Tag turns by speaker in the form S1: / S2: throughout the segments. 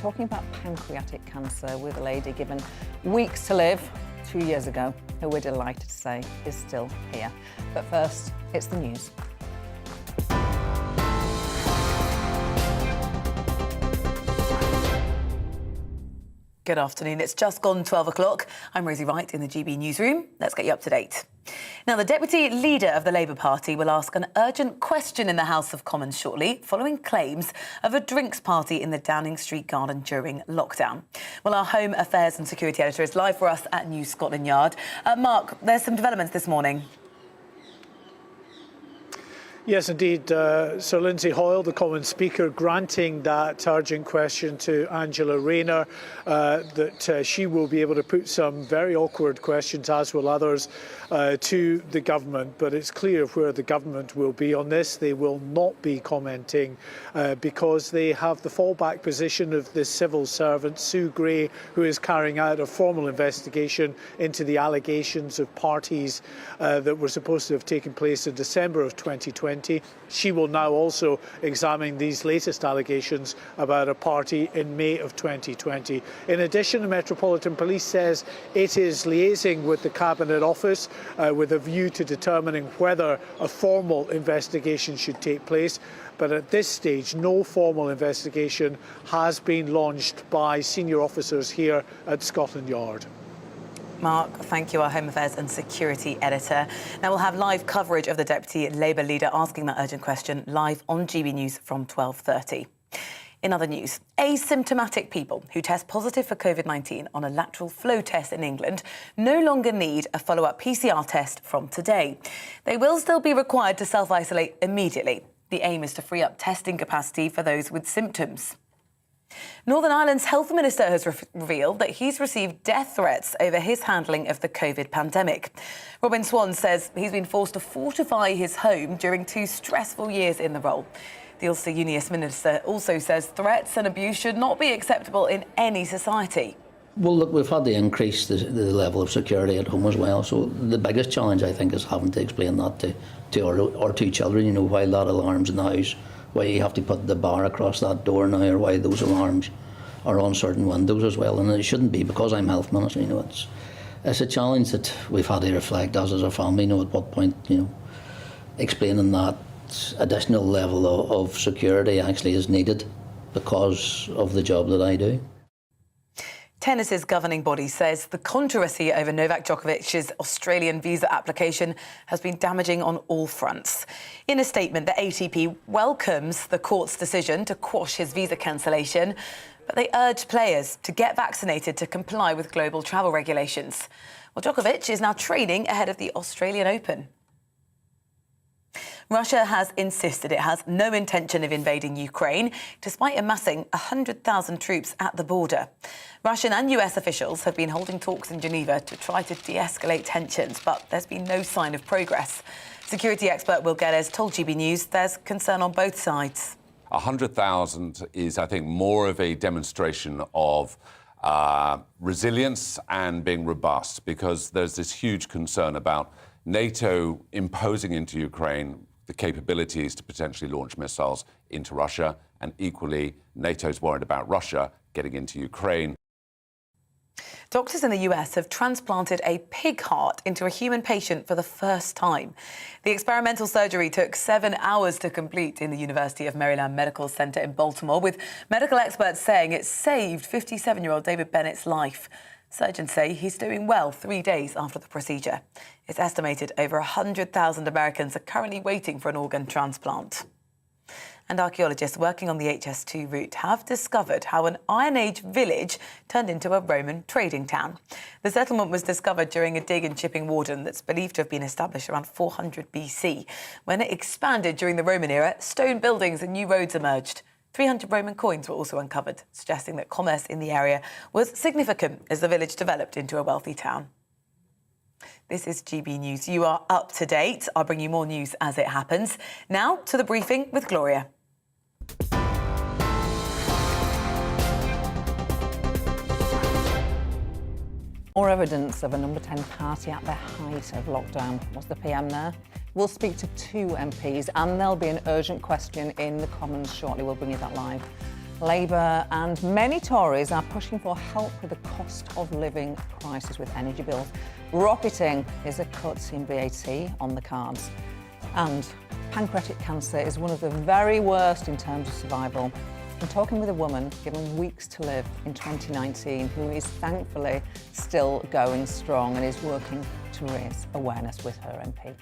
S1: talking about pancreatic cancer with a lady given weeks to live 2 years ago, who we're delighted to say is still here. But first, it's the news.
S2: Good afternoon. It's just gone 12 o'clock. I'm Rosie Wright in the GB newsroom. Let's get you up to date. Now, the Deputy Leader of the Labour Party will ask an urgent question in the House of Commons shortly, following claims of a drinks party in the Downing Street garden during lockdown. Well, our Home Affairs and Security Editor is live for us at News Scotland Yard. Mark, there's some developments this morning.
S3: Yes, indeed. Sir Lindsay Hoyle, the Commons Speaker, granting that urgent question to Angela Rayner, that she will be able to put some very awkward questions, as will others, to the government. But it's clear where the government will be on this. They will not be commenting because they have the fallback position of the civil servant, Sue Gray, who is carrying out a formal investigation into the allegations of parties that were supposed to have taken place in December of 2020. She will now also examine these latest allegations about a party in May of 2020. In addition, the Metropolitan Police says it is liaising with the Cabinet Office with a view to determining whether a formal investigation should take place. But at this stage, no formal investigation has been launched by senior officers here at Scotland Yard.
S2: Mark, thank you, our Home Affairs and Security Editor. Now, we'll have live coverage of the Deputy Labour Leader asking that urgent question live on GB News from 12:30. In other news, asymptomatic people who test positive for COVID-19 on a lateral flow test in England no longer need a follow-up PCR test from today. They will still be required to self-isolate immediately. The aim is to free up testing capacity for those with symptoms. Northern Ireland's health minister has revealed that he's received death threats over his handling of the COVID pandemic. Robin Swan says he's been forced to fortify his home during 2 stressful years in the role. The Ulster Unioni's minister also says threats and abuse should not be acceptable in any society.
S4: Well, look, we've had to increase the level of security at home as well. So the biggest challenge, I think, is having to explain that to our 2 children, you know, why that alarm's in the house, why you have to put the bar across that door now, or why those alarms are on certain windows as well. And it shouldn't be, because I'm health minister, you know, it's a challenge that we've had to reflect as a family, you know, at what point, you know, explaining that additional level of security actually is needed because of the job that I do.
S2: Tennis's governing body says the controversy over Novak Djokovic's Australian visa application has been damaging on all fronts. In a statement, the ATP welcomes the court's decision to quash his visa cancellation, but they urge players to get vaccinated to comply with global travel regulations. Well, Djokovic is now training ahead of the Australian Open. Russia has insisted it has no intention of invading Ukraine, despite amassing 100,000 troops at the border. Russian and US officials have been holding talks in Geneva to try to de-escalate tensions, but there's been no sign of progress. Security expert Will Geddes told GB News there's concern on both sides.
S5: 100,000 is, I think, more of a demonstration of resilience and being robust, because there's this huge concern about NATO imposing into Ukraine the capabilities to potentially launch missiles into Russia, and equally, NATO's worried about Russia getting into Ukraine.
S2: Doctors in the US have transplanted a pig heart into a human patient for the first time. The experimental surgery took 7 hours to complete in the University of Maryland Medical Center in Baltimore, with medical experts saying it saved 57-year-old David Bennett's life. Surgeons say he's doing well 3 days after the procedure. It's estimated over 100,000 Americans are currently waiting for an organ transplant. And archaeologists working on the HS2 route have discovered how an Iron Age village turned into a Roman trading town. The settlement was discovered during a dig in Chipping Warden that's believed to have been established around 400 BC. When it expanded during the Roman era, stone buildings and new roads emerged. 300 Roman coins were also uncovered, suggesting that commerce in the area was significant as the village developed into a wealthy town. This is GB News. You are up to date. I'll bring you more news as it happens. Now to the briefing with Gloria.
S1: More evidence of a number 10 party at the height of lockdown. Was the PM there? We'll speak to 2 MPs and there'll be an urgent question in the Commons shortly. We'll bring you that live. Labour and many Tories are pushing for help with the cost of living crisis, with energy bills rocketing. Is a cut in VAT on the cards. And pancreatic cancer is one of the very worst in terms of survival. I'm talking with a woman given weeks to live in 2019 who is thankfully still going strong and is working to raise awareness with her MP.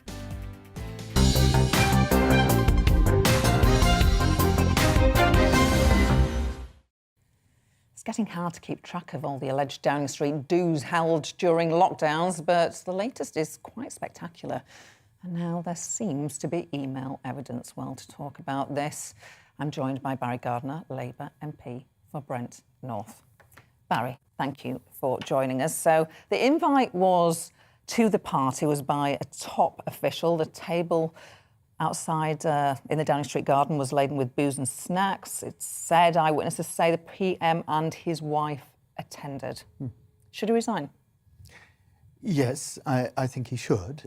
S1: It's getting hard to keep track of all the alleged Downing Street do's held during lockdowns, but the latest is quite spectacular. And now there seems to be email evidence. Well, to talk about this, I'm joined by Barry Gardiner, Labour MP for Brent North. Barry, thank you for joining us. So the invite to the party was by a top official. The table outside in the Downing Street garden was laden with booze and snacks. It's said, eyewitnesses say, the PM and his wife attended. Should he resign?
S6: Yes, I think he should.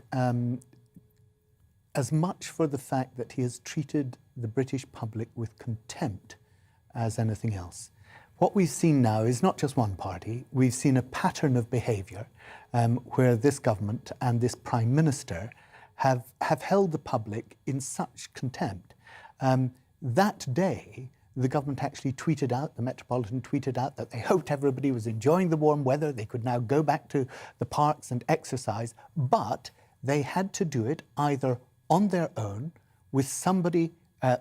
S6: As much for the fact that he has treated the British public with contempt as anything else. What we've seen now is not just one party. We've seen a pattern of behaviour where this government and this Prime Minister have held the public in such contempt. That day, the government actually tweeted out, the Metropolitan tweeted out, that they hoped everybody was enjoying the warm weather, they could now go back to the parks and exercise, but they had to do it either on their own, with somebody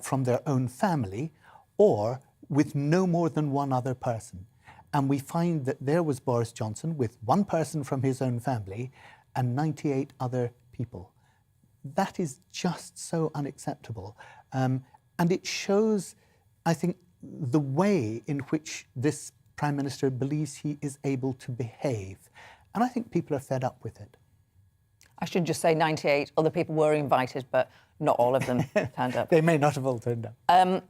S6: from their own family, or with no more than one other person. And we find that there was Boris Johnson with one person from his own family and 98 other people. That is just so unacceptable. And it shows, I think, the way in which this Prime Minister believes he is able to behave. And I think people are fed up with it.
S1: I should just say 98 other people were invited, but not all of them turned up.
S6: They may not have all turned up.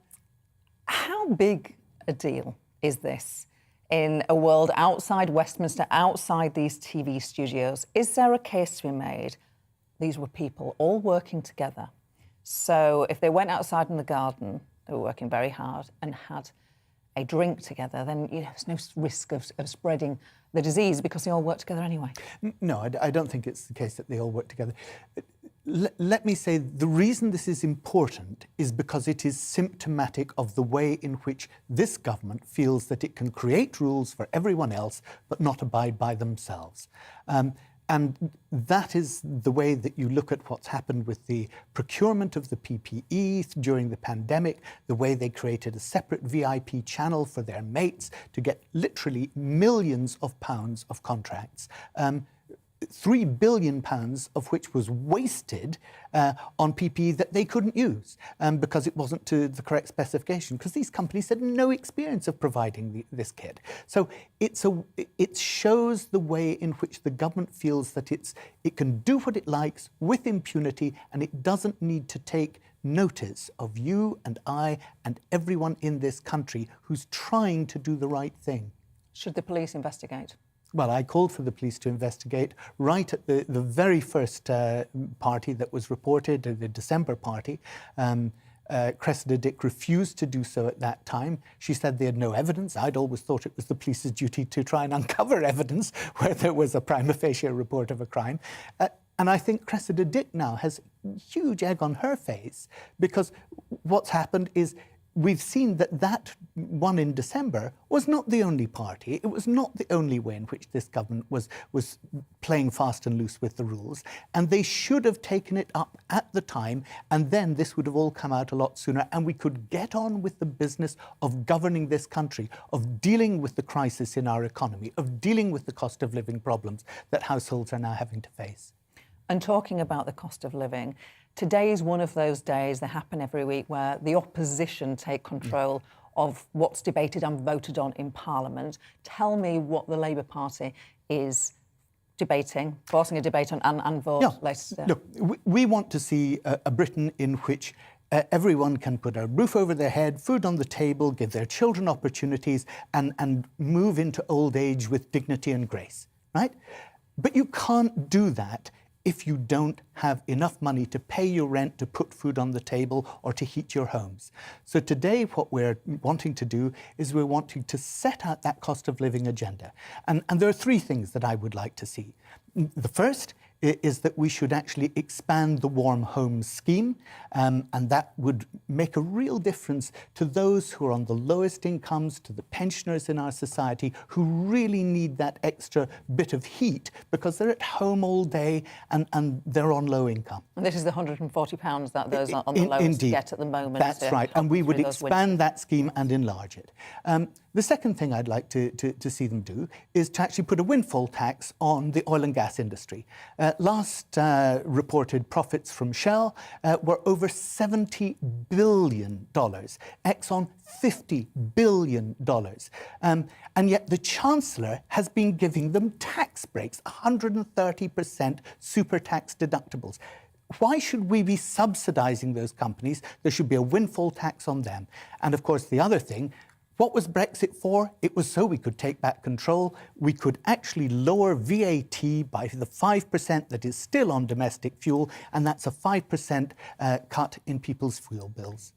S1: How big a deal is this in a world outside Westminster, outside these TV studios? Is there a case to be made? These were people all working together. So if they went outside in the garden, they were working very hard and had a drink together, then there's no risk of spreading the disease because they all work together anyway.
S6: No, I don't think it's the case that they all work together. Let me say the reason this is important is because it is symptomatic of the way in which this government feels that it can create rules for everyone else but not abide by themselves. And that is the way that you look at what's happened with the procurement of the PPE during the pandemic, the way they created a separate VIP channel for their mates to get literally millions of pounds of contracts. £3 billion of which was wasted on PPE that they couldn't use because it wasn't to the correct specification, because these companies had no experience of providing this kit. So it shows the way in which the government feels that it can do what it likes with impunity, and it doesn't need to take notice of you and I and everyone in this country who's trying to do the right thing.
S1: Should the police investigate?
S6: Well, I called for the police to investigate right at the very first party that was reported, the December party. Cressida Dick refused to do so at that time. She said they had no evidence. I'd always thought it was the police's duty to try and uncover evidence where there was a prima facie report of a crime. And I think Cressida Dick now has huge egg on her face, because what's happened is we've seen that one in December was not the only party. It was not the only way in which this government was playing fast and loose with the rules. And they should have taken it up at the time, and then this would have all come out a lot sooner, and we could get on with the business of governing this country, of dealing with the crisis in our economy, of dealing with the cost of living problems that households are now having to face.
S1: And talking about the cost of living, today is one of those days, they happen every week, where the opposition take control of what's debated and voted on in Parliament. Tell me what the Labour Party is debating, forcing a debate on and vote later today.
S6: Look, we want to see a Britain in which everyone can put a roof over their head, food on the table, give their children opportunities, and move into old age with dignity and grace, right? But you can't do that if you don't have enough money to pay your rent, to put food on the table, or to heat your homes. So today what we're wanting to do is we're wanting to set out that cost of living agenda. And there are three things that I would like to see. The first is that we should actually expand the Warm Homes Scheme, and that would make a real difference to those who are on the lowest incomes, to the pensioners in our society who really need that extra bit of heat because they're at home all day and they're on low income.
S1: And this is the £140 that those on the lowest
S6: Indeed.
S1: get at the moment.
S6: That's right, and we would expand that scheme and enlarge it. The second thing I'd like to see them do is to actually put a windfall tax on the oil and gas industry. Last reported profits from Shell were over $70 billion. Exxon, $50 billion. And yet the Chancellor has been giving them tax breaks, 130% super tax deductibles. Why should we be subsidising those companies? There should be a windfall tax on them. And of course, the other thing, what was Brexit for? It was so we could take back control. We could actually lower VAT by the 5% that is still on domestic fuel, and that's a 5% cut in people's fuel bills.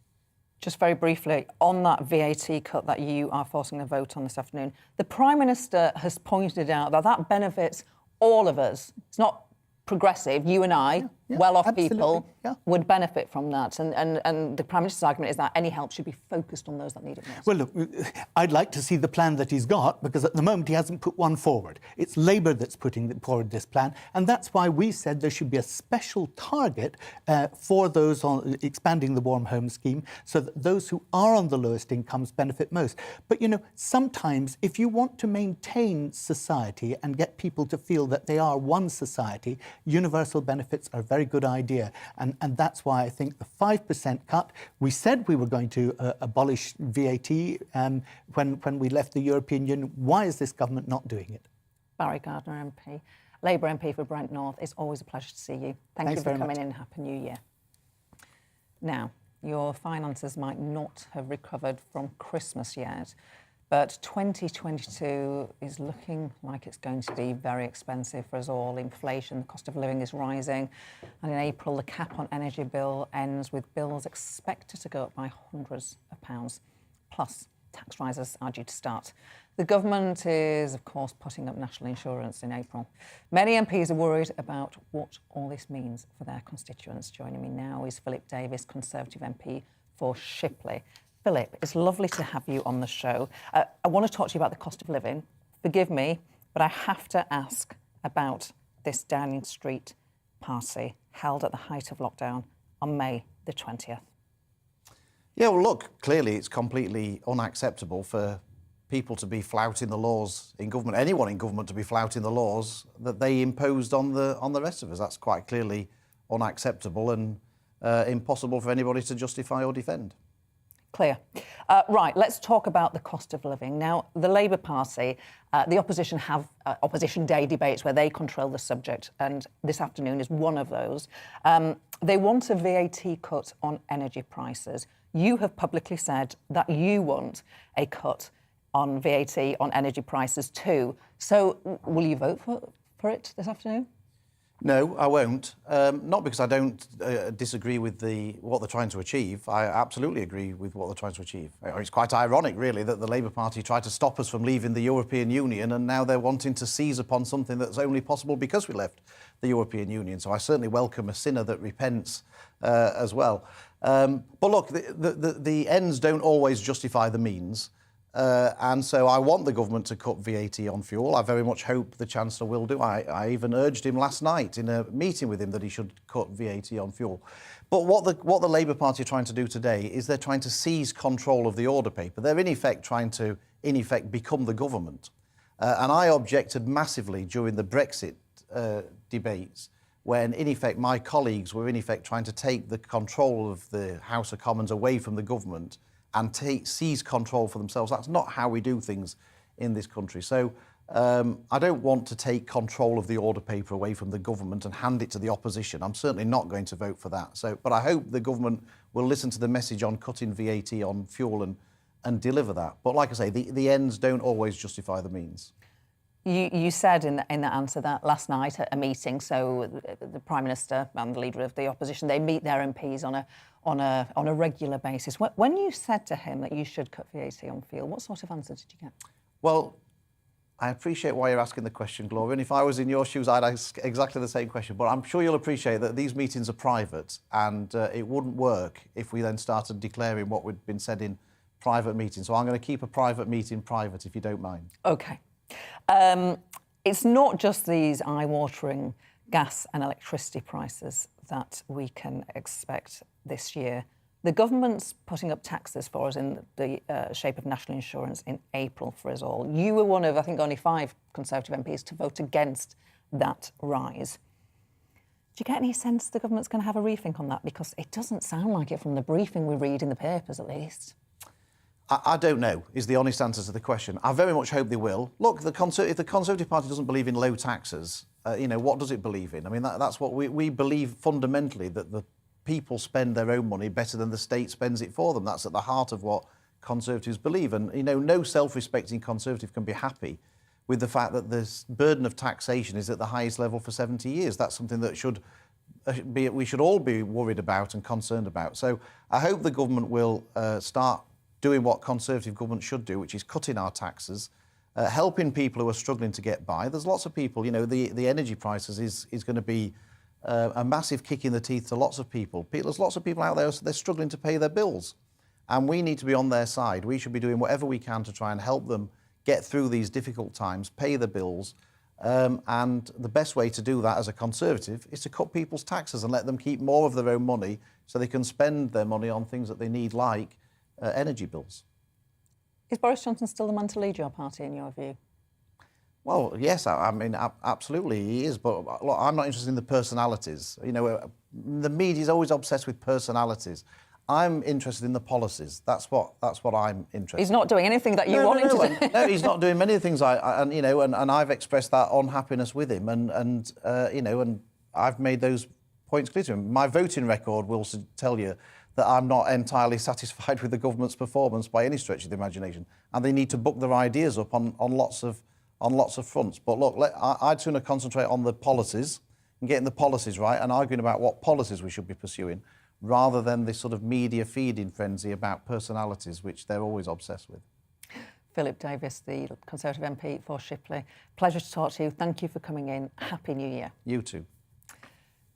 S1: Just very briefly, on that VAT cut that you are forcing a vote on this afternoon, the Prime Minister has pointed out that that benefits all of us. It's not progressive, you and I, well-off people, would benefit from that. And the Prime Minister's argument is that any help should be focused on those that need it most.
S6: Well, look, I'd like to see the plan that he's got, because at the moment he hasn't put one forward. It's Labour that's putting forward this plan, and that's why we said there should be a special target for those on expanding the Warm Home Scheme, so that those who are on the lowest incomes benefit most. But, you know, sometimes if you want to maintain society and get people to feel that they are one society, universal benefits are a very good idea. And that's why I think the 5% cut, we said we were going to abolish VAT when we left the European Union. Why is this government not doing it?
S1: Barry Gardner MP, Labour MP for Brent North. It's always a pleasure to see you. Thanks you for coming in. Happy New Year. Now, your finances might not have recovered from Christmas yet, but 2022 is looking like it's going to be very expensive for us all. Inflation, the cost of living is rising. And in April, the cap on energy bill ends with bills expected to go up by hundreds of pounds. Plus, tax rises are due to start. The government is, of course, putting up national insurance in April. Many MPs are worried about what all this means for their constituents. Joining me now is Philip Davis, Conservative MP for Shipley. Philip, it's lovely to have you on the show. I want to talk to you about the cost of living. Forgive me, but I have to ask about this Downing Street party held at the height of lockdown on May the 20th.
S7: Yeah, well, look, clearly it's completely unacceptable for people to be flouting the laws in government, anyone in government to be flouting the laws that they imposed on the rest of us. That's quite clearly unacceptable and impossible for anybody to justify or defend.
S1: Clear. Right, let's talk about the cost of living. Now, the Labour Party, the opposition have opposition day debates where they control the subject, and this afternoon is one of those. They want a VAT cut on energy prices. You have publicly said that you want a cut on VAT on energy prices too. So will you vote for it this afternoon?
S7: No, I won't. Not because I don't disagree with what they're trying to achieve. I absolutely agree with what they're trying to achieve. It's quite ironic, really, that the Labour Party tried to stop us from leaving the European Union, and now they're wanting to seize upon something that's only possible because we left the European Union. So I certainly welcome a sinner that repents as well. But look, the ends don't always justify the means. And so I want the government to cut VAT on fuel. I very much hope the Chancellor will do. I even urged him last night in a meeting with him that he should cut VAT on fuel. But what the Labour Party are trying to do today is they're trying to seize control of the order paper. They're in effect trying to, become the government. And I objected massively during the Brexit debates when, in effect, my colleagues were, trying to take the control of the House of Commons away from the government and seize control for themselves. That's not how we do things in this country. So I don't want to take control of the order paper away from the government and hand it to the opposition. I'm certainly not going to vote for that. But I hope the government will listen to the message on cutting VAT on fuel and deliver that. But like I say, the ends don't always justify the means.
S1: You said in that answer that last night at a meeting, so the Prime Minister and the Leader of the Opposition, they meet their MPs on a regular basis. When you said to him that you should cut VAT on fuel, what sort of answer did you get?
S7: Well, I appreciate why you're asking the question, Gloria, and if I was in your shoes, I'd ask exactly the same question. But I'm sure you'll appreciate that these meetings are private, and it wouldn't work if we then started declaring what had been said in private meetings. So I'm going to keep a private meeting private, if you don't mind.
S1: OK. It's not just these eye-watering gas and electricity prices that we can expect this year. The government's putting up taxes for us in the shape of national insurance in April for us all. You were one of, I think, only 5 Conservative MPs to vote against that rise. Do you get any sense the government's going to have a rethink on that? Because it doesn't sound like it from the briefing we read in the papers, at least.
S7: I don't know, is the honest answer to the question. I very much hope they will. Look, if the Conservative Party doesn't believe in low taxes, what does it believe in? I mean, that's what we believe fundamentally, that the people spend their own money better than the state spends it for them. That's at the heart of what Conservatives believe. And, no self-respecting Conservative can be happy with the fact that the burden of taxation is at the highest level for 70 years. That's something that we should all be worried about and concerned about. So I hope the government will start doing what Conservative government should do, which is cutting our taxes, helping people who are struggling to get by. There's lots of people, the energy prices is going to be a massive kick in the teeth to lots of people. There's lots of people out there, they're struggling to pay their bills. And we need to be on their side. We should be doing whatever we can to try and help them get through these difficult times, pay the bills. And the best way to do that as a Conservative is to cut people's taxes and let them keep more of their own money so they can spend their money on things that they need, like energy bills.
S1: Is Boris Johnson still the man to lead your party, in your view?
S7: Well, yes, I mean, absolutely he is. But look, I'm not interested in the personalities. The media is always obsessed with personalities. I'm interested in the policies. That's what I'm interested in.
S1: He's not doing anything that you want him to do.
S7: No, he's not doing many things. And I've expressed that unhappiness with him. And I've made those points clear to him. My voting record will tell you that I'm not entirely satisfied with the government's performance by any stretch of the imagination, and they need to book their ideas up on lots of fronts. But look, I'd sooner concentrate on the policies and getting the policies right and arguing about what policies we should be pursuing, rather than this sort of media feeding frenzy about personalities, which they're always obsessed with.
S1: Philip Davis, the Conservative MP for Shipley. Pleasure to talk to you. Thank you for coming in. Happy New Year.
S7: You too.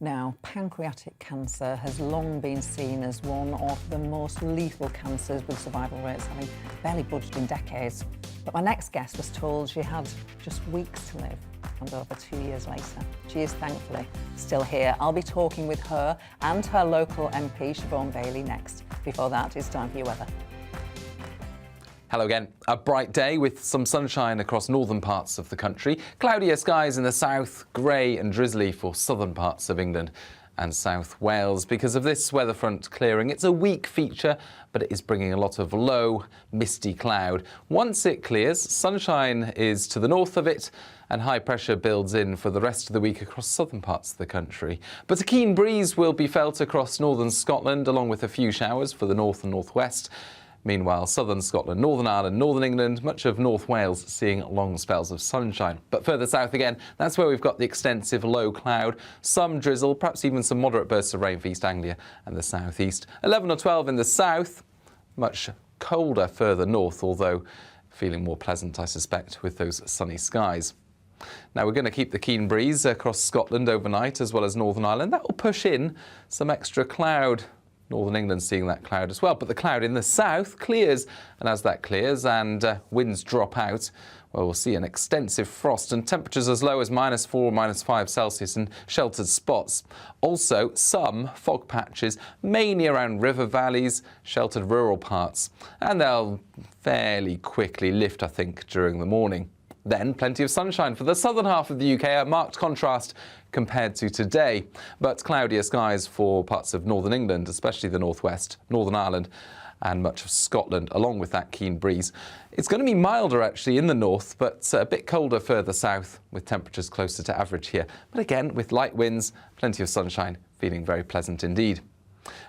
S1: Now, pancreatic cancer has long been seen as one of the most lethal cancers, with survival rates having barely budged in decades. But my next guest was told she had just weeks to live, and over 2 years later, she is thankfully still here. I'll be talking with her and her local MP, Siobhan Bailey, next. Before that, it's time for your weather.
S8: Hello again. A bright day with some sunshine across northern parts of the country. Cloudier skies in the south, grey and drizzly for southern parts of England and South Wales. Because of this weather front clearing, it's a weak feature, but it is bringing a lot of low, misty cloud. Once it clears, sunshine is to the north of it, and high pressure builds in for the rest of the week across southern parts of the country. But a keen breeze will be felt across northern Scotland, along with a few showers for the north and northwest. Meanwhile, southern Scotland, Northern Ireland, northern England, much of North Wales seeing long spells of sunshine. But further south again, that's where we've got the extensive low cloud, some drizzle, perhaps even some moderate bursts of rain for East Anglia and the southeast. 11 or 12 in the south, much colder further north, although feeling more pleasant, I suspect, with those sunny skies. Now, we're going to keep the keen breeze across Scotland overnight, as well as Northern Ireland. That will push in some extra cloud. Northern England seeing that cloud as well, but the cloud in the south clears, and as that clears and winds drop out, well, we'll see an extensive frost and temperatures as low as -4, -5 Celsius in sheltered spots. Also, some fog patches, mainly around river valleys, sheltered rural parts, and they'll fairly quickly lift, I think, during the morning. Then plenty of sunshine for the southern half of the UK, a marked contrast compared to today. But cloudier skies for parts of northern England, especially the northwest, Northern Ireland and much of Scotland, along with that keen breeze. It's going to be milder actually in the north, but a bit colder further south, with temperatures closer to average here. But again, with light winds, plenty of sunshine, feeling very pleasant indeed.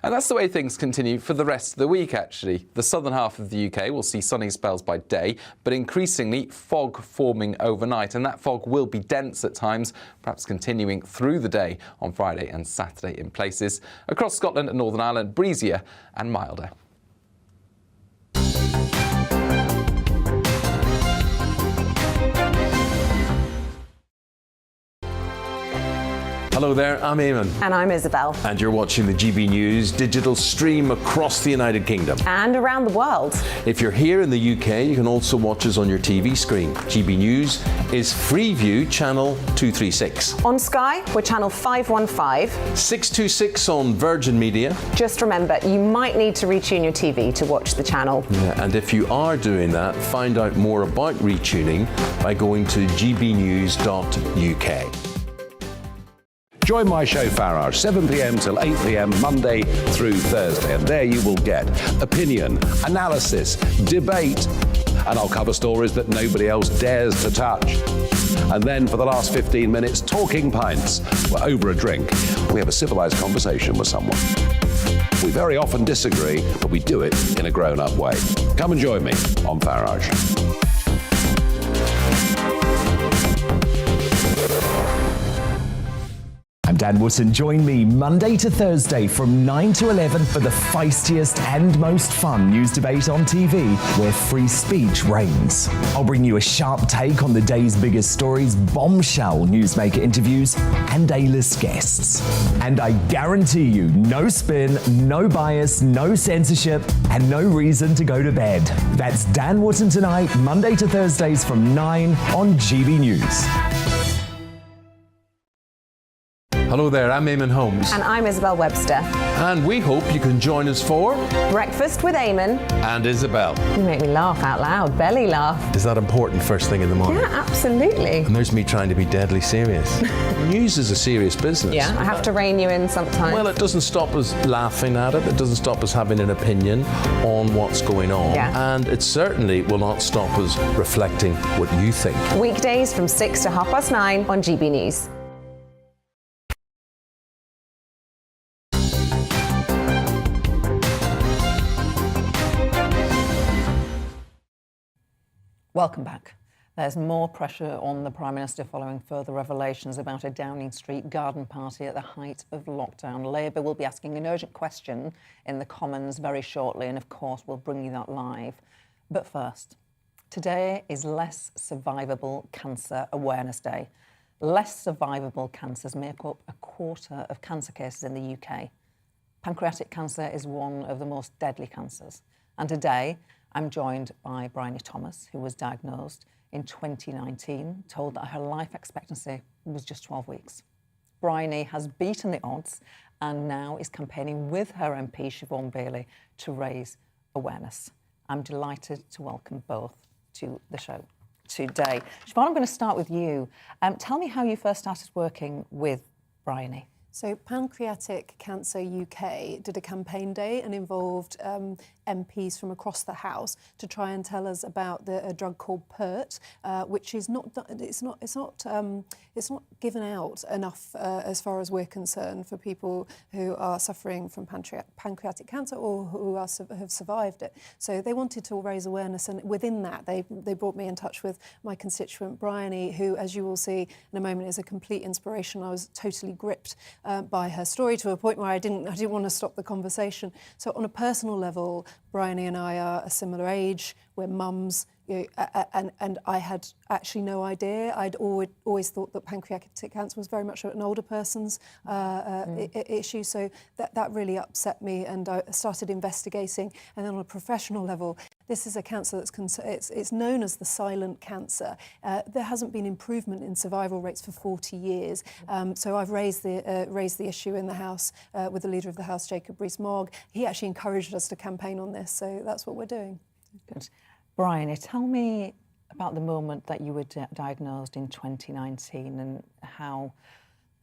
S8: And that's the way things continue for the rest of the week, actually. The southern half of the UK will see sunny spells by day, but increasingly fog forming overnight. And that fog will be dense at times, perhaps continuing through the day on Friday and Saturday in places. Across Scotland and Northern Ireland, breezier and milder.
S9: Hello there, I'm Eamon.
S10: And I'm Isabel.
S9: And you're watching the GB News digital stream across the United Kingdom.
S10: And around the world.
S9: If you're here in the UK, you can also watch us on your TV screen. GB News is Freeview channel 236.
S10: On Sky, we're channel 515.
S9: 626 on Virgin Media.
S10: Just remember, you might need to retune your TV to watch the channel.
S9: Yeah, and if you are doing that, find out more about retuning by going to gbnews.uk.
S11: Join my show Farage, 7 p.m. till 8 p.m. Monday through Thursday, and there you will get opinion, analysis, debate, and I'll cover stories that nobody else dares to touch. And then for the last 15 minutes, talking pints. We're over a drink. We have a civilised conversation with someone. We very often disagree, but we do it in a grown-up way. Come and join me on Farage.
S12: I'm Dan Wootton. Join me Monday to Thursday from 9 to 11 for the feistiest and most fun news debate on TV, where free speech reigns. I'll bring you a sharp take on the day's biggest stories, bombshell newsmaker interviews, and A-list guests. And I guarantee you, no spin, no bias, no censorship, and no reason to go to bed. That's Dan Wootton Tonight, Monday to Thursdays from 9 on GB News.
S9: Hello there, I'm Eamon Holmes.
S10: And I'm Isabel Webster.
S9: And we hope you can join us for
S10: Breakfast with Eamon.
S9: And Isabel.
S10: You make me laugh out loud, belly laugh.
S9: Is that important first thing in the morning?
S10: Yeah, absolutely.
S9: And there's me trying to be deadly serious. News is a serious business.
S10: Yeah, I have to rein you in sometimes.
S9: Well, it doesn't stop us laughing at it. It doesn't stop us having an opinion on what's going on.
S10: Yeah.
S9: And it certainly will not stop us reflecting what you think.
S10: Weekdays from 6 to 9:30 on GB News.
S1: Welcome back. There's more pressure on the Prime Minister following further revelations about a Downing Street garden party at the height of lockdown. Labour will be asking an urgent question in the Commons very shortly, and of course we'll bring you that live. But first, today is Less Survivable Cancer Awareness Day. Less survivable cancers make up a quarter of cancer cases in the UK. Pancreatic cancer is one of the most deadly cancers. And today, I'm joined by Bryony Thomas, who was diagnosed in 2019, told that her life expectancy was just 12 weeks. Bryony has beaten the odds and now is campaigning with her MP, Siobhan Bailey, to raise awareness. I'm delighted to welcome both to the show today. Siobhan, I'm going to start with you. Tell me how you first started working with Bryony.
S13: So Pancreatic Cancer UK did a campaign day and involved MPs from across the House to try and tell us about a drug called PERT, which is not given out enough as far as we're concerned for people who are suffering from pancreatic cancer or who have survived it. So they wanted to raise awareness, and within that they brought me in touch with my constituent Bryony, who, as you will see in a moment, is a complete inspiration. I was totally gripped by her story to a point where I didn't want to stop the conversation. So on a personal level, Bryony and I are a similar age. We're mums, you know, and I had actually no idea. I'd always thought that pancreatic cancer was very much an older person's issue. So that really upset me, and I started investigating. And then on a professional level, this is a cancer it's known as the silent cancer. There hasn't been improvement in survival rates for 40 years. So I've raised the issue in the House with the leader of the House, Jacob Rees-Mogg. He actually encouraged us to campaign on this, so that's what we're doing.
S1: Good. Bryony, tell me about the moment that you were diagnosed in 2019 and how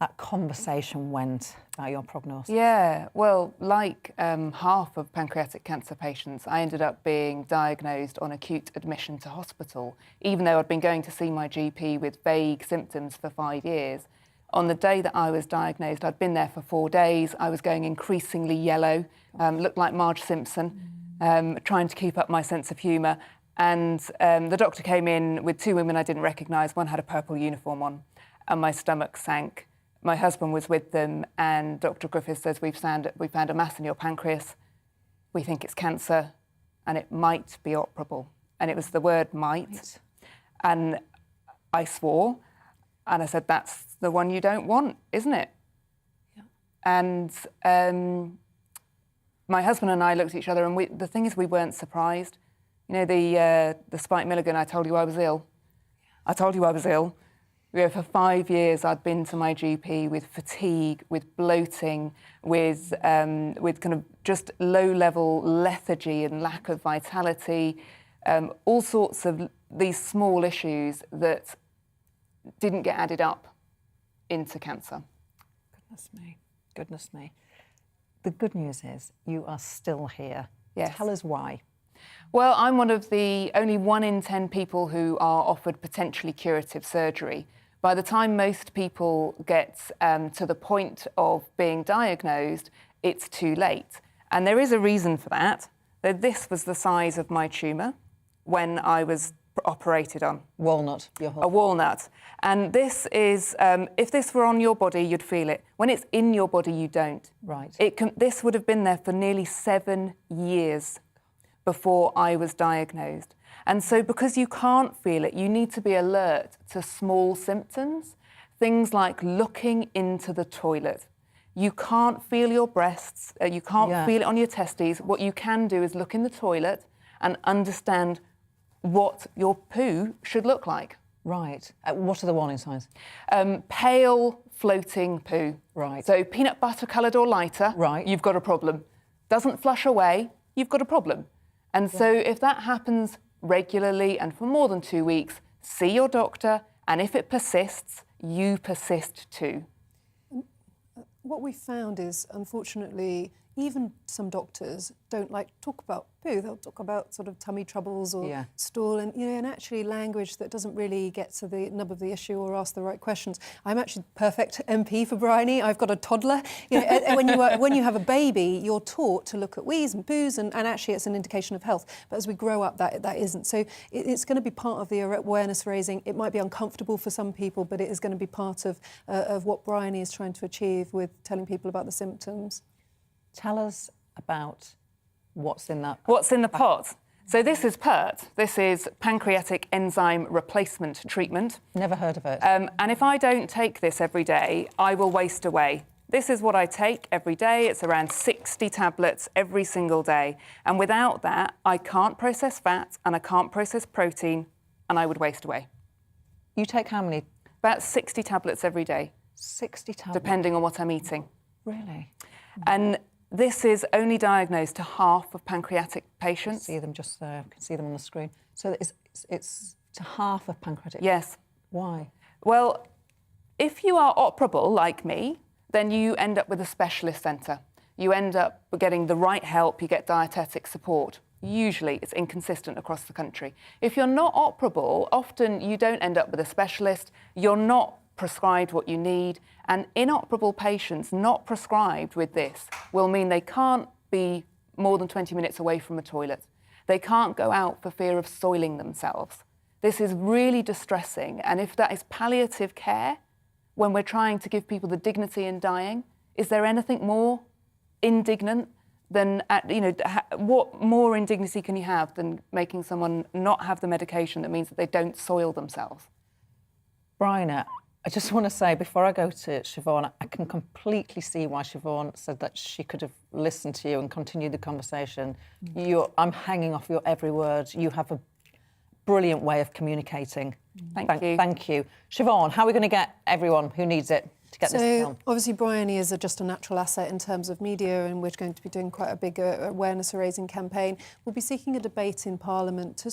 S1: that conversation went about your prognosis.
S14: Yeah, well, like half of pancreatic cancer patients, I ended up being diagnosed on acute admission to hospital, even though I'd been going to see my GP with vague symptoms for 5 years. On the day that I was diagnosed, I'd been there for 4 days. I was going increasingly yellow, looked like Marge Simpson, trying to keep up my sense of humour. And the doctor came in with 2 women I didn't recognise. One had a purple uniform on, and my stomach sank. My husband was with them, and Dr. Griffiths says, we found a mass in your pancreas. We think it's cancer, and it might be operable. And it was the word might. Right. And I swore, and I said, that's the one you don't want, isn't it? Yeah. And my husband and I looked at each other, and the thing is, we weren't surprised. You know, the Spike Milligan, I told you I was ill. Yeah. I told you I was ill. For 5 years, I'd been to my GP with fatigue, with bloating, with kind of just low-level lethargy and lack of vitality, all sorts of these small issues that didn't get added up into cancer.
S1: Goodness me, goodness me. The good news is you are still here.
S14: Yes.
S1: Tell us why.
S14: Well, I'm one of the only 1 in 10 people who are offered potentially curative surgery. By the time most people get to the point of being diagnosed, it's too late. And there is a reason for that. This was the size of my tumour when I was operated on.
S1: Walnut.
S14: A walnut. And this is, if this were on your body, you'd feel it. When it's in your body, you don't.
S1: Right.
S14: This would have been there for nearly 7 years before I was diagnosed. And so because you can't feel it, you need to be alert to small symptoms, things like looking into the toilet. You can't feel your breasts, you can't feel it on your testes. What you can do is look in the toilet and understand what your poo should look like.
S1: Right. What are the warning signs?
S14: Pale, floating poo.
S1: Right.
S14: So peanut butter coloured or lighter,
S1: right,
S14: you've got a problem. Doesn't flush away, you've got a problem. And so if that happens regularly and for more than 2 weeks, see your doctor, and if it persists, you persist too.
S13: What we found is, unfortunately, even some doctors don't like to talk about poo. They'll talk about sort of tummy troubles or stool, and and actually language that doesn't really get to the nub of the issue or ask the right questions. I'm actually perfect MP for Bryony. I've got a toddler. When you have a baby, you're taught to look at wees and poos, and actually it's an indication of health. But as we grow up, that isn't. So it's going to be part of the awareness raising. It might be uncomfortable for some people, but it is going to be part of what Bryony is trying to achieve with telling people about the symptoms.
S1: Tell us about what's in that.
S14: What's in the pot? So this is PERT. This is pancreatic enzyme replacement treatment.
S1: Never heard of it.
S14: And if I don't take this every day, I will waste away. This is what I take every day. It's around 60 tablets every single day. And without that, I can't process fat and I can't process protein, and I would waste away.
S1: You take how many?
S14: About 60 tablets every day.
S1: 60 tablets?
S14: Depending on what I'm eating.
S1: Really?
S14: And this is only diagnosed to half of pancreatic patients.
S1: I see them just there. I can see them on the screen. So it's to half of pancreatic?
S14: Yes.
S1: Why?
S14: Well, if you are operable, like me, then you end up with a specialist centre. You end up getting the right help, you get dietetic support. Usually it's inconsistent across the country. If you're not operable, often you don't end up with a specialist, you're not prescribed what you need, and inoperable patients not prescribed with this will mean they can't be more than 20 minutes away from a toilet. They can't go out for fear of soiling themselves. This is really distressing, and if that is palliative care, when we're trying to give people the dignity in dying, is there anything more indignant than, what more indignity can you have than making someone not have the medication that means that they don't soil themselves?
S1: Bryony, I just want to say, before I go to Siobhan, I can completely see why Siobhan said that she could have listened to you and continued the conversation. I'm hanging off your every word. You have a brilliant way of communicating.
S14: Thank you.
S1: Thank you. Siobhan, how are we going to get everyone who needs it to get this film?
S13: Obviously, Bryony is just a natural asset in terms of media, and we're going to be doing quite a big awareness-raising campaign. We'll be seeking a debate in Parliament,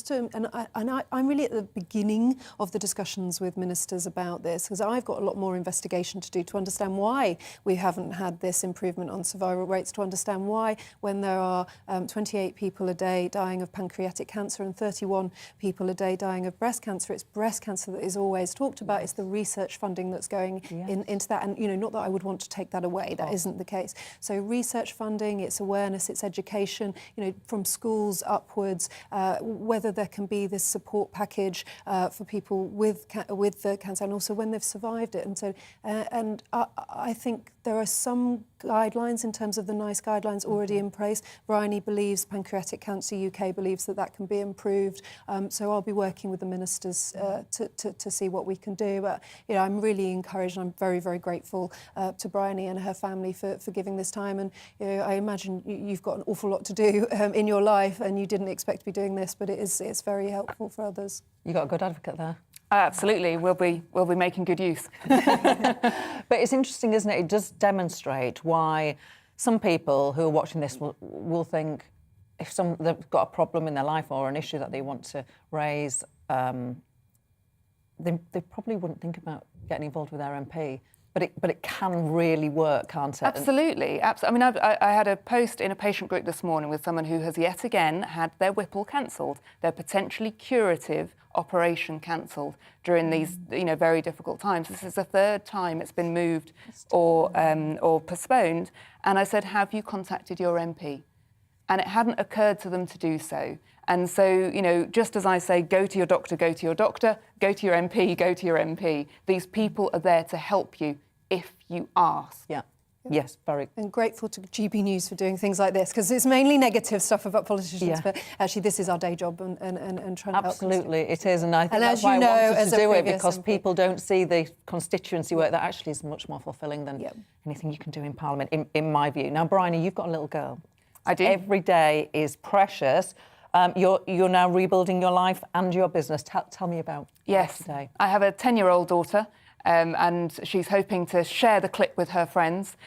S13: I'm really at the beginning of the discussions with ministers about this, because I've got a lot more investigation to do to understand why we haven't had this improvement on survival rates, to understand why, when there are 28 people a day dying of pancreatic cancer and 31 people a day dying of breast cancer, it's breast cancer that is always talked about. It's the research funding that's going into to that. And, you know, not that I would want to take that away. That isn't the case. So research funding, it's awareness, it's education, you know, from schools upwards, whether there can be this support package for people with the cancer and also when they've survived it. And so, I think there are some guidelines in terms of the NICE guidelines already in place. Bryony believes, Pancreatic Cancer UK believes that can be improved. So I'll be working with the ministers to see what we can do. But, you know, I'm really encouraged and I'm very, very grateful to Bryony and her family for giving this time. And, you know, I imagine you've got an awful lot to do in your life and you didn't expect to be doing this, but it's very helpful for others.
S1: You got a good advocate there.
S14: Absolutely, we'll be making good use.
S1: But it's interesting, isn't it? It does demonstrate why some people who are watching this will think if they've got a problem in their life or an issue that they want to raise, they probably wouldn't think about getting involved with their MP. But it can really work, can't it?
S14: Absolutely. I mean, I had a post in a patient group this morning with someone who has yet again had their Whipple cancelled, their potentially curative operation cancelled during these, you know, very difficult times. This is the third time it's been moved or postponed. And I said, have you contacted your MP? And it hadn't occurred to them to do so. And so, you know, just as I say, go to your doctor, go to your doctor, go to your MP, go to your MP. These people are there to help you if you ask.
S1: Yeah. Yes, very.
S13: And grateful to GBNews for doing things like this, because it's mainly negative stuff about politicians, but actually this is our day job and trying to help.
S1: Absolutely, it is, and I think that's why I wanted to do it, because people don't see the constituency work that actually is much more fulfilling than anything you can do in Parliament, in my view. Now, Bryony, you've got a little girl.
S14: I do.
S1: Every day is precious. You're now rebuilding your life and your business. Tell me about today.
S14: I have a 10-year-old daughter. And she's hoping to share the clip with her friends.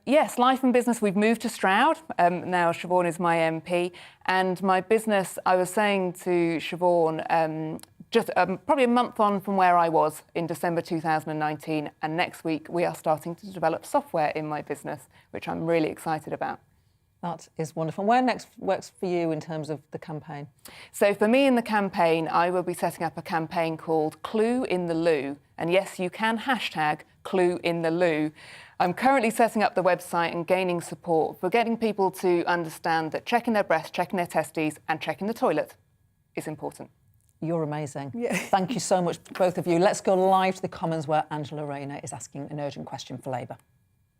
S14: Yes, life and business, we've moved to Stroud. Now Siobhan is my MP. And my business, I was saying to Siobhan, just probably a month on from where I was in December 2019. And next week, we are starting to develop software in my business, which I'm really excited about.
S1: That is wonderful. Where next works for you in terms of the campaign?
S14: So for me in the campaign, I will be setting up a campaign called Clue in the Loo. And yes, you can hashtag Clue in the Loo. I'm currently setting up the website and gaining support for getting people to understand that checking their breasts, checking their testes and checking the toilet is important.
S1: You're amazing. Yeah. Thank you so much, both of you. Let's go live to the Commons where Angela Rayner is asking an urgent question for Labour.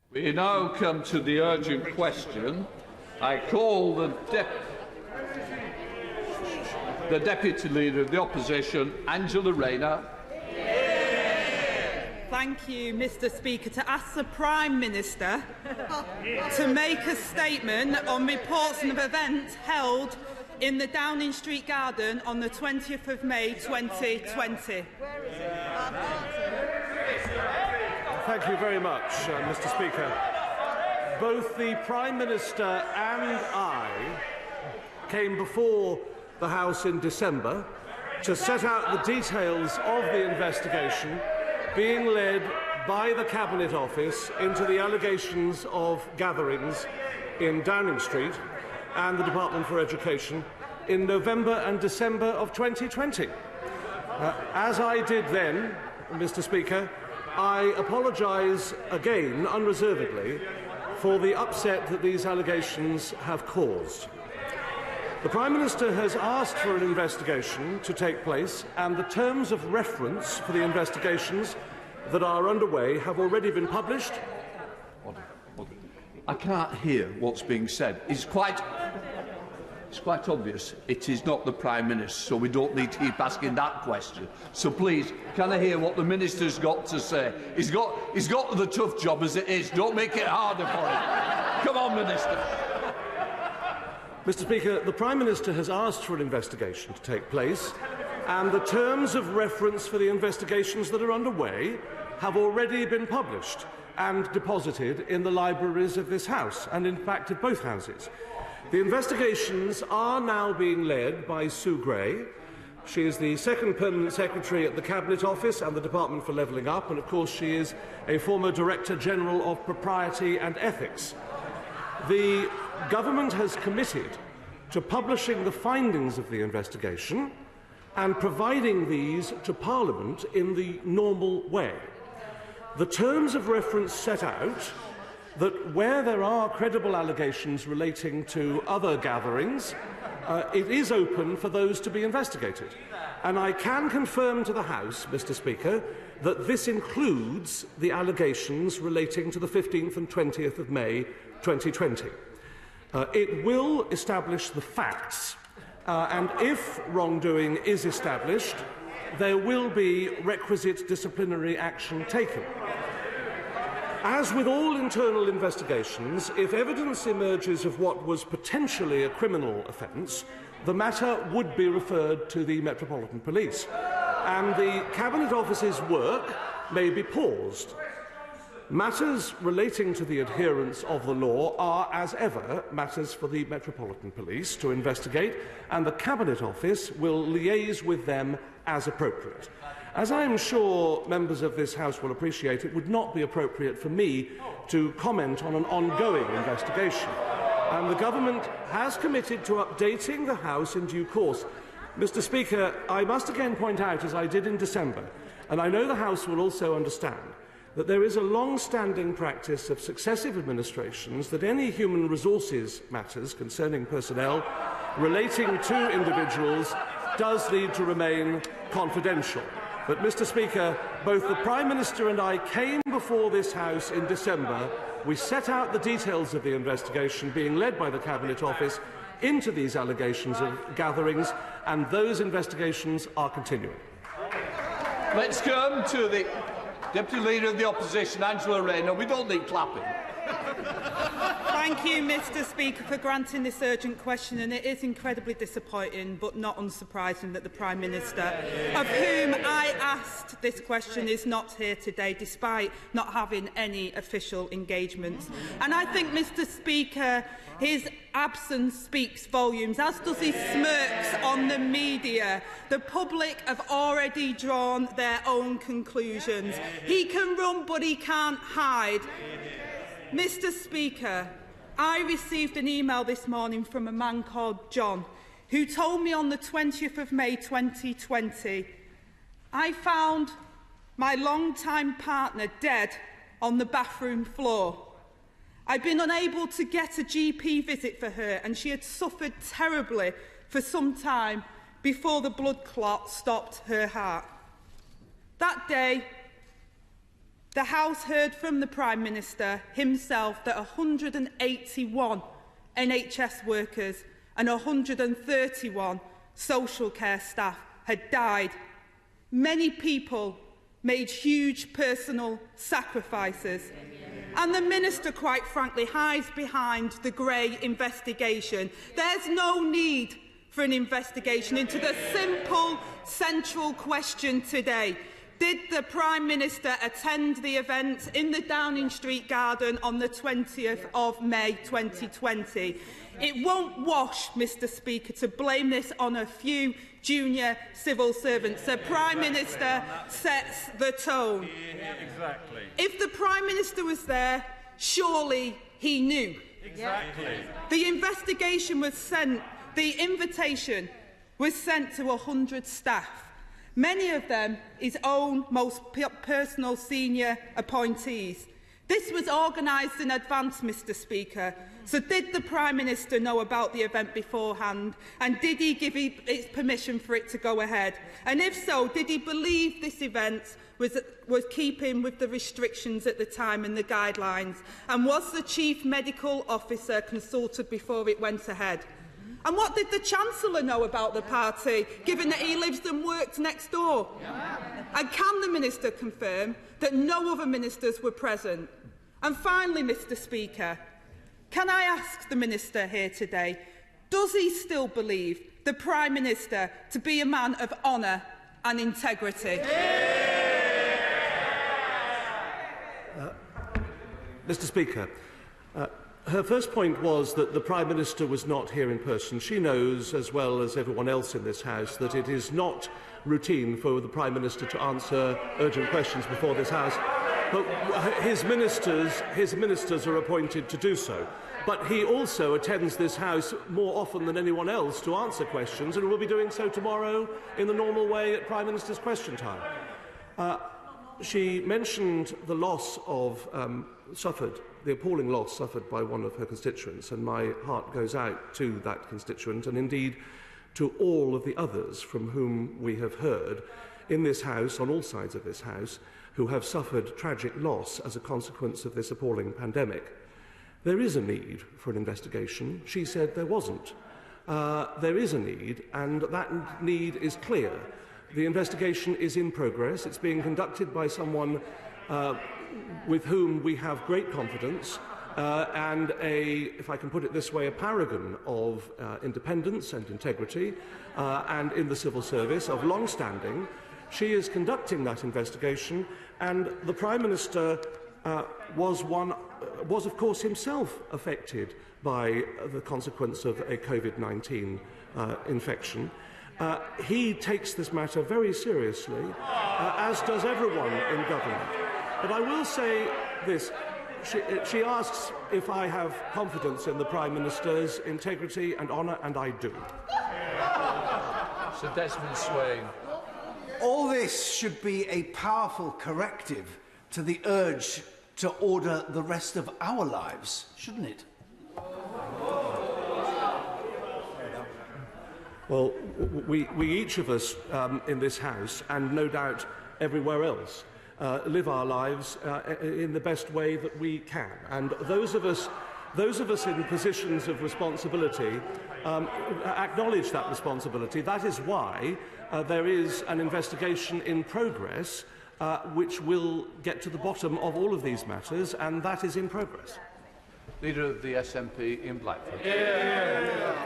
S15: We now come to the urgent question. I call the Deputy Leader of the Opposition, Angela Rayner.
S16: Thank you, Mr. Speaker. To ask the Prime Minister to make a statement on reports of events held in the Downing Street Garden on the 20th of May 2020.
S17: Thank you very much, Mr. Speaker. Both the Prime Minister and I came before the House in December to set out the details of the investigation being led by the Cabinet Office into the allegations of gatherings in Downing Street and the Department for Education in November and December of 2020. As I did then, Mr. Speaker, I apologise again, unreservedly, for the upset that these allegations have caused. The Prime Minister has asked for an investigation to take place, and the terms of reference for the investigations that are underway have already been published.
S15: I can't hear what's being said. It's quite obvious it is not the Prime Minister, so we don't need to keep asking that question. So please, can I hear what the Minister's got to say? He's got the tough job as it is. Don't make it harder for him. Come on, Minister.
S17: Mr. Speaker, the Prime Minister has asked for an investigation to take place, and the terms of reference for the investigations that are underway have already been published and deposited in the libraries of this House, and in fact of both Houses. The investigations are now being led by Sue Gray. She is the second Permanent Secretary at the Cabinet Office and the Department for Levelling Up, and of course she is a former Director General of Propriety and Ethics. The Government has committed to publishing the findings of the investigation and providing these to Parliament in the normal way. The terms of reference set out that where there are credible allegations relating to other gatherings, it is open for those to be investigated. And I can confirm to the House, Mr. Speaker, that this includes the allegations relating to the 15th and 20th of May 2020. It will establish the facts, and if wrongdoing is established, there will be requisite disciplinary action taken. As with all internal investigations, if evidence emerges of what was potentially a criminal offence, the matter would be referred to the Metropolitan Police, and the Cabinet Office's work may be paused. Matters relating to the adherence of the law are, as ever, matters for the Metropolitan Police to investigate, and the Cabinet Office will liaise with them as appropriate. As I am sure members of this House will appreciate, it would not be appropriate for me to comment on an ongoing investigation. And the Government has committed to updating the House in due course. Mr. Speaker, I must again point out, as I did in December, and I know the House will also understand, that there is a long-standing practice of successive administrations that any human resources matters concerning personnel relating to individuals does need to remain confidential. But, Mr. Speaker, both the Prime Minister and I came before this House in December. We set out the details of the investigation being led by the Cabinet Office into these allegations of gatherings, and those investigations are continuing.
S15: Let's come to the Deputy Leader of the Opposition, Angela Rayner. We don't need clapping.
S16: Thank you, Mr. Speaker, for granting this urgent question, and it is incredibly disappointing but not unsurprising that the Prime Minister, of whom I asked this question, is not here today, despite not having any official engagements. And I think, Mr. Speaker, his absence speaks volumes, as does his smirks on the media. The public have already drawn their own conclusions. He can run, but he can't hide. Mr. Speaker, I received an email this morning from a man called John, who told me on the 20th of May 2020, I found my long-time partner dead on the bathroom floor. I'd been unable to get a GP visit for her, and she had suffered terribly for some time before the blood clot stopped her heart. That day, the House heard from the Prime Minister himself that 181 NHS workers and 131 social care staff had died. Many people made huge personal sacrifices. And the Minister, quite frankly, hides behind the grey investigation. There's no need for an investigation into the simple, central question today. Did the Prime Minister attend the event in the Downing Street Garden on the 20th of May 2020? It won't wash, Mr. Speaker, to blame this on a few junior civil servants. The Prime Minister sets the tone.
S18: Exactly.
S16: If the Prime Minister was there, surely he knew.
S18: Exactly.
S16: The investigation was sent, the invitation was sent to 100 staff. Many of them his own most personal senior appointees. This was organised in advance, Mr. Speaker. So did the Prime Minister know about the event beforehand? And did he give its permission for it to go ahead? And if so, did he believe this event was keeping with the restrictions at the time and the guidelines? And was the Chief Medical Officer consulted before it went ahead? And what did the Chancellor know about the party, given that he lives and works next door? And can the Minister confirm that no other ministers were present? And finally, Mr. Speaker, can I ask the Minister here today, does he still believe the Prime Minister to be a man of honour and integrity?
S17: Mr. Speaker, her first point was that the Prime Minister was not here in person. She knows, as well as everyone else in this House, that it is not routine for the Prime Minister to answer urgent questions before this House. But his ministers are appointed to do so. But he also attends this House more often than anyone else to answer questions, and will be doing so tomorrow in the normal way at Prime Minister's question time. She mentioned the loss of the appalling loss suffered by one of her constituents, and my heart goes out to that constituent and indeed to all of the others from whom we have heard in this House, on all sides of this House, who have suffered tragic loss as a consequence of this appalling pandemic. There is a need for an investigation. She said there wasn't. There is a need, and that need is clear. The investigation is in progress. It's being conducted by someone with whom we have great confidence and if I can put it this way, a paragon of independence and integrity and in the civil service of long standing. She is conducting that investigation, and the Prime Minister was of course himself affected by the consequence of a COVID-19 infection. He takes this matter very seriously, as does everyone in government. But I will say this. She asks if I have confidence in the Prime Minister's integrity and honour, and I do.
S15: Sir Desmond Swain.
S19: All this should be a powerful corrective to the urge to order the rest of our lives, shouldn't it?
S17: Well, we each of us in this House, and no doubt everywhere else, live our lives in the best way that we can. And those of us in positions of responsibility acknowledge that responsibility. That is why there is an investigation in progress which will get to the bottom of all of these matters, and that is in progress.
S15: Leader of the SNP in Blackford.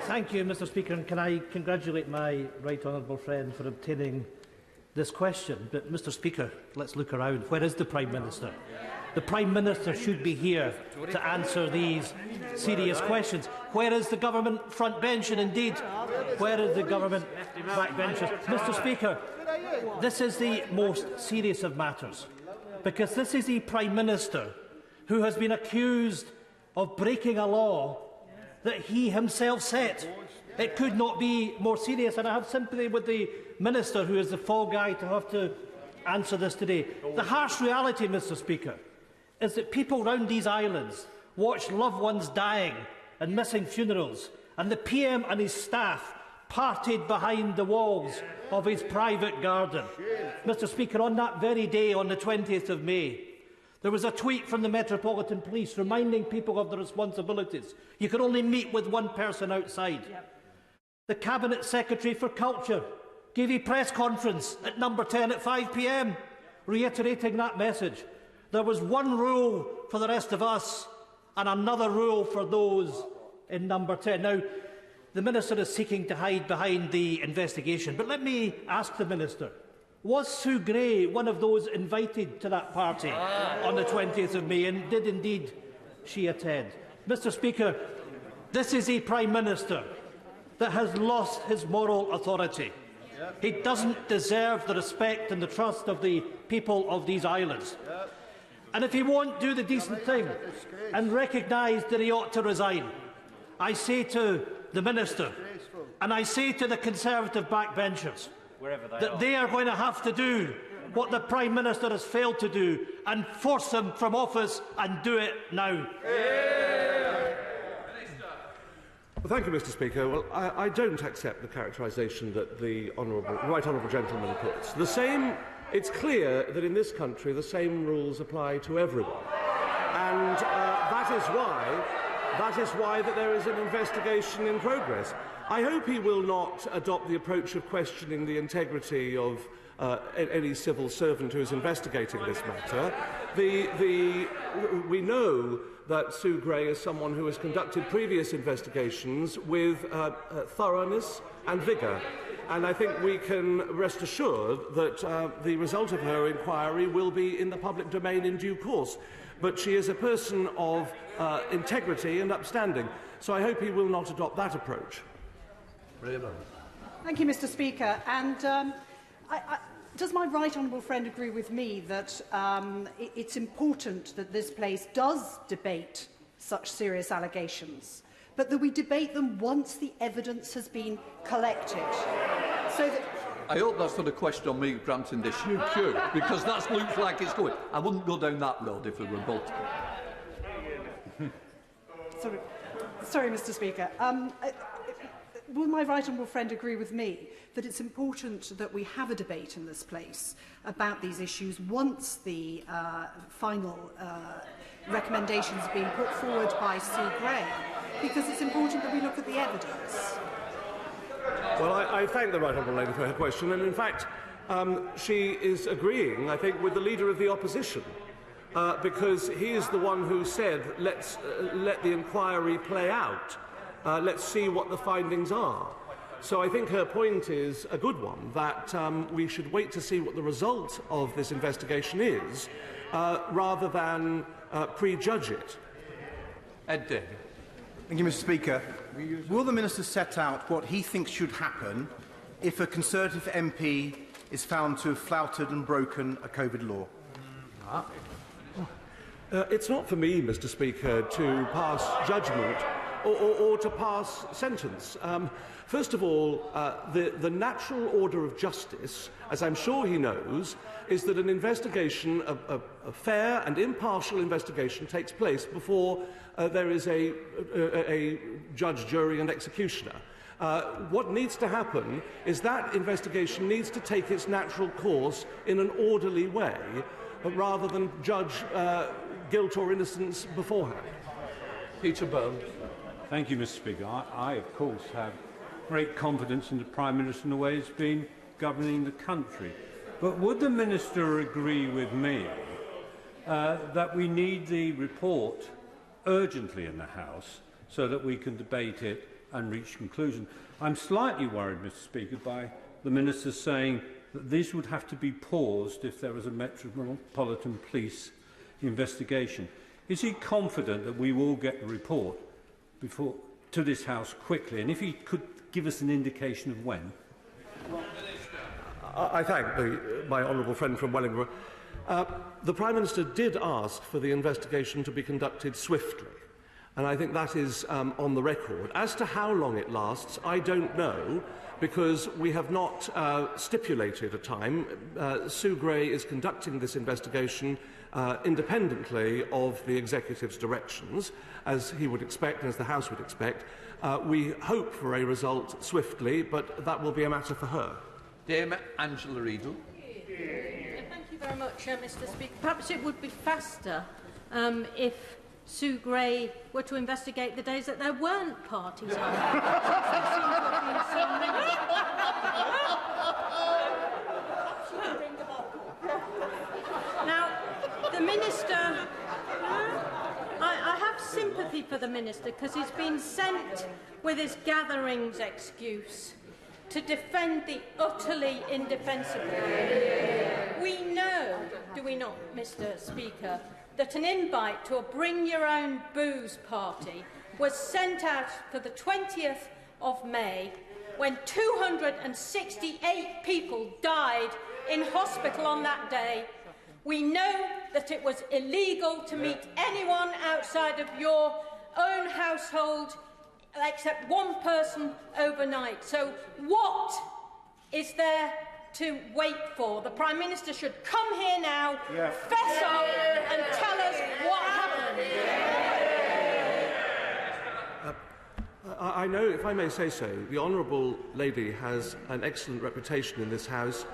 S20: Thank you, Mr. Speaker, and can I congratulate my right honourable friend for obtaining this question. But, Mr. Speaker, let's look around. Where is the Prime Minister? The Prime Minister should be here to answer these serious questions. Where is the government front bench? And indeed, where is the government backbenchers? Mr. Speaker, this is the most serious of matters, because this is the Prime Minister who has been accused of breaking a law that he himself set. It could not be more serious, and I have sympathy with the Minister, who is the fall guy, to have to answer this today. The harsh reality, Mr. Speaker, is that people round these islands watch loved ones dying and missing funerals, and the PM and his staff partied behind the walls of his private garden. Mr. Speaker, on that very day, on the 20th of May, there was a tweet from the Metropolitan Police reminding people of their responsibilities. You can only meet with one person outside. The Cabinet Secretary for Culture gave a press conference at Number 10 at 5 p.m, reiterating that message. There was one rule for the rest of us and another rule for those in Number 10. Now, the Minister is seeking to hide behind the investigation, but let me ask the Minister, was Sue Gray one of those invited to that party on the 20th of May, and did indeed she attend? Mr. Speaker, this is a Prime Minister that has lost his moral authority. He doesn't deserve the respect and the trust of the people of these islands. And if he won't do the decent thing and recognise that he ought to resign, I say to the Minister, and I say to the Conservative backbenchers, that they are going to have to do what the Prime Minister has failed to do, and force him from office, and do it now.
S17: Well, thank you, Mr. Speaker. Well, I don't accept the characterisation that the right honourable gentleman puts. It's clear that in this country the same rules apply to everyone, and that is why there is an investigation in progress. I hope he will not adopt the approach of questioning the integrity of any civil servant who is investigating this matter. We know that Sue Gray is someone who has conducted previous investigations with thoroughness and vigour, and I think we can rest assured that the result of her inquiry will be in the public domain in due course. But she is a person of integrity and upstanding, so I hope he will not adopt that approach.
S21: Thank you, Mr. Speaker. And does my right honourable friend agree with me that it's important that this place does debate such serious allegations, but that we debate them once the evidence has been collected,
S15: I hope that's not a question on me granting this UQ, because that looks like it's going. I wouldn't go down that road if it were built.
S21: Sorry, Mr. Speaker. Will my right honourable friend agree with me that it's important that we have a debate in this place about these issues once the final recommendations have been put forward by Sue Gray, because it's important that we look at the evidence?
S17: Well, I thank the right honourable lady for her question, and in fact, she is agreeing, I think, with the leader of the opposition, because he is the one who said, let's let the inquiry play out. Let's see what the findings are. So I think her point is a good one, that we should wait to see what the result of this investigation is, rather than prejudge it.
S15: Ed Davey.
S7: Thank you, Mr. Speaker. Will the Minister set out what he thinks should happen if a Conservative MP is found to have flouted and broken a COVID law?
S17: It's not for me, Mr. Speaker, to pass judgment or to pass sentence. First of all, the natural order of justice, as I'm sure he knows, is that an investigation, a fair and impartial investigation, takes place before there is a judge, jury and executioner. What needs to happen is that investigation needs to take its natural course in an orderly way, rather than judge guilt or innocence beforehand.
S15: Peter Bones.
S3: Thank you, Mr. Speaker. I, of course, have great confidence in the Prime Minister and the way he's been governing the country. But would the Minister agree with me that we need the report urgently in the House so that we can debate it and reach conclusion? I'm slightly worried, Mr. Speaker, by the Minister saying that this would have to be paused if there was a Metropolitan Police investigation. Is he confident that we will get the report to this House quickly? And if he could give us an indication of when.
S17: I thank my honourable friend from Wellingborough. The Prime Minister did ask for the investigation to be conducted swiftly, and I think that is on the record. As to how long it lasts, I don't know, because we have not stipulated a time. Sue Gray is conducting this investigation independently of the Executive's directions, as he would expect and as the House would expect. We hope for a result swiftly, but that will be a matter for her.
S15: Dame Angela Riedel.
S22: Thank you very much, Mr. Speaker. Perhaps it would be faster if Sue Gray were to investigate the days that there weren't parties on. Now, the Minister, I have sympathy for the Minister because he's been sent with his gatherings excuse to defend the utterly indefensible. We know, do we not, Mr. Speaker, that an invite to a bring-your-own-booze party was sent out for the 20th of May when 268 people died in hospital on that day. We know that it was illegal to meet anyone outside of your own household except one person overnight. So what is there to wait for? The Prime Minister should come here now, fess up and tell us what happened.
S17: I know, if I may say so, the honourable lady has an excellent reputation in this House,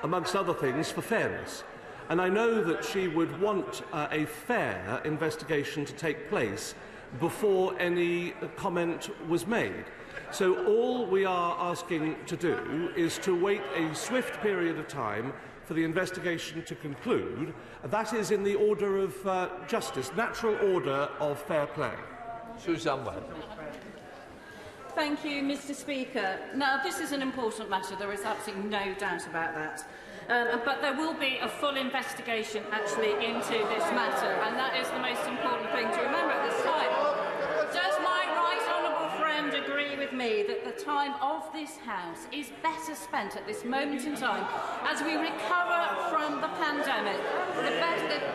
S17: amongst other things, for fairness. And I know that she would want a fair investigation to take place before any comment was made. So all we are asking to do is to wait a swift period of time for the investigation to conclude. That is in the order of justice, natural order of fair play.
S15: Suzanne Webb.
S22: Thank you, Mr. Speaker. Now, this is an important matter. There is absolutely no doubt about that. But there will be a full investigation, actually, into this matter, and that is the most important thing to remember at this time. Does my right honourable friend agree with me that the time of this House is better spent at this moment in time, as we recover from the pandemic? The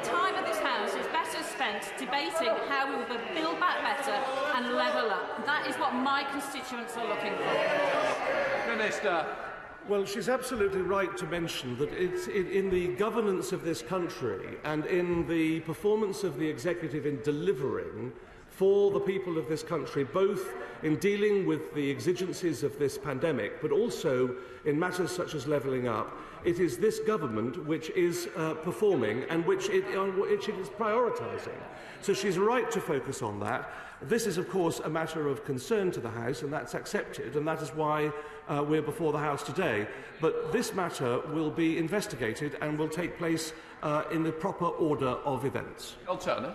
S22: time of this House is better spent debating how we will build back better and level up. That is what my constituents are looking for.
S15: Minister.
S17: Well, she's absolutely right to mention that it's in the governance of this country and in the performance of the executive in delivering for the people of this country, both in dealing with the exigencies of this pandemic, but also in matters such as levelling up. It is this government which is performing and which it is prioritising. So she's right to focus on that. This is, of course, a matter of concern to the House, and that's accepted, and that is why we're before the House today. But this matter will be investigated and will take place in the proper order of events.
S15: Turner.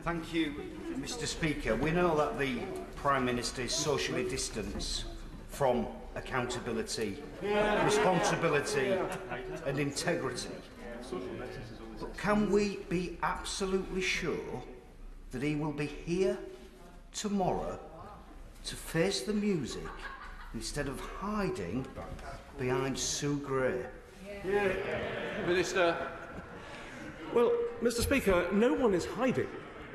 S4: Thank you, Mr. Speaker. We know that the Prime Minister is socially distanced from accountability, responsibility and integrity. But can we be absolutely sure that he will be here tomorrow to face the music instead of hiding behind Sue Gray?
S17: Minister. Well, Mr. Speaker, no one is hiding.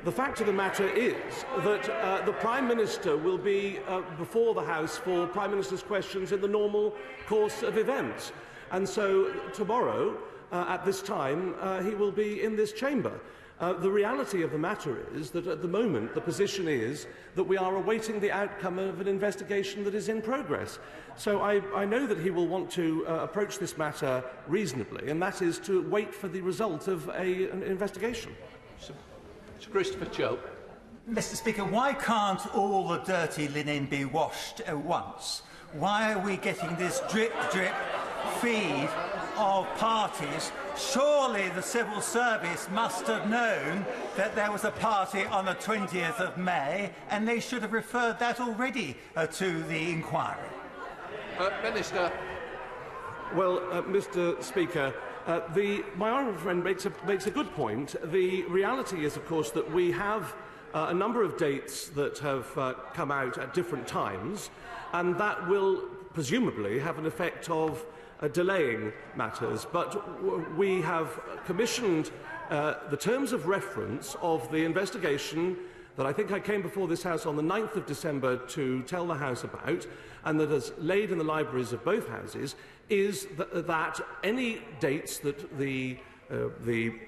S17: The fact of the matter is that the Prime Minister will be before the House for Prime Minister's questions in the normal course of events. And so tomorrow, at this time, he will be in this chamber. The reality of the matter is that at the moment the position is that we are awaiting the outcome of an investigation that is in progress. So I know that he will want to approach this matter reasonably, and that is to wait for the result of an investigation.
S15: Sir Christopher Chope.
S5: Mr. Speaker, why can't all the dirty linen be washed at once? Why are we getting this drip feed of parties? Surely the civil service must have known that there was a party on the 20th of May, and they should have referred that already to the inquiry.
S15: Minister.
S17: Well, Mr. Speaker, my honourable friend makes a good point. The reality is, of course, that we have a number of dates that have come out at different times, and that will presumably have an effect of delaying matters. But we have commissioned the terms of reference of the investigation that I think I came before this House on the 9th of December to tell the House about, and that is laid in the libraries of both Houses, is that any dates that the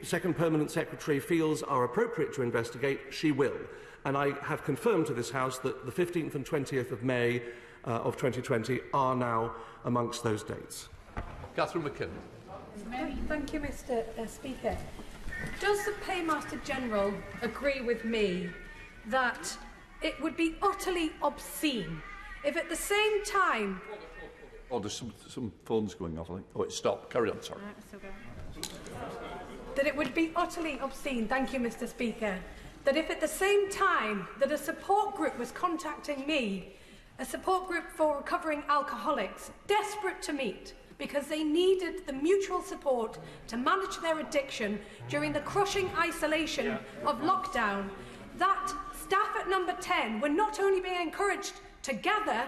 S17: Second Permanent Secretary feels are appropriate to investigate, she will. And I have confirmed to this House that the 15th and 20th of May of 2020 are now amongst those dates.
S15: Catherine McKim.
S23: Thank you, Mr. Speaker. Does the Paymaster General agree with me that it would be utterly obscene if at the same time...
S15: Oh, there's some phones going off, I think. Oh, it stopped. Carry on, sorry.
S23: That it would be utterly obscene, thank you, Mr. Speaker, that if at the same time that a support group was contacting me, a support group for recovering alcoholics, desperate to meet because they needed the mutual support to manage their addiction during the crushing isolation of lockdown, that staff at number 10 were not only being encouraged to gather,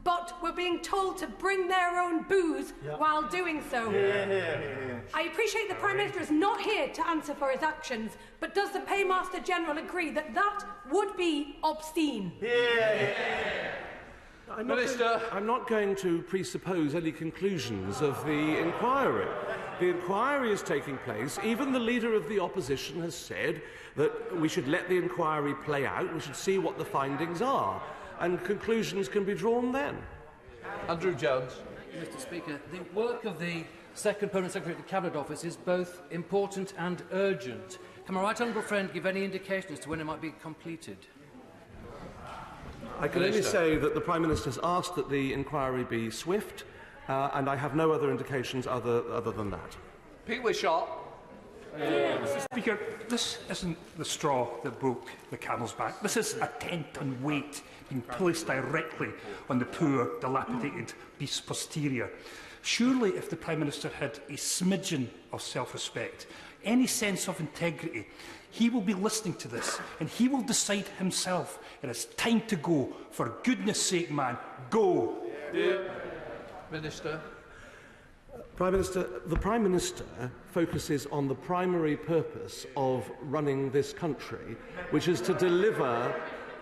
S23: but were being told to bring their own booze while doing so. I appreciate the Prime Minister is not here to answer for his actions, but does the Paymaster General agree that that would be obscene?
S17: I'm not going to presuppose any conclusions of the inquiry. The inquiry is taking place. Even the Leader of the Opposition has said that we should let the inquiry play out, we should see what the findings are, and conclusions can be drawn then.
S15: Andrew Jones.
S24: Mr. Speaker, the work of the Second Permanent Secretary of the Cabinet Office is both important and urgent. Can my right honourable friend give any indication as to when it might be completed?
S17: I can only say that the Prime Minister has asked that the inquiry be swift, and I have no other indications other than that.
S15: Pete Wishart.
S25: Mr. Speaker, this isn't the straw that broke the camel's back. This is a tent-ton weight being placed directly on the poor, dilapidated beast posterior. Surely, if the Prime Minister had a smidgen of self-respect, any sense of integrity, he will be listening to this, and he will decide himself. It is time to go. For goodness sake, man, go.
S15: Minister.
S17: Prime Minister, the Prime Minister focuses on the primary purpose of running this country, which is to deliver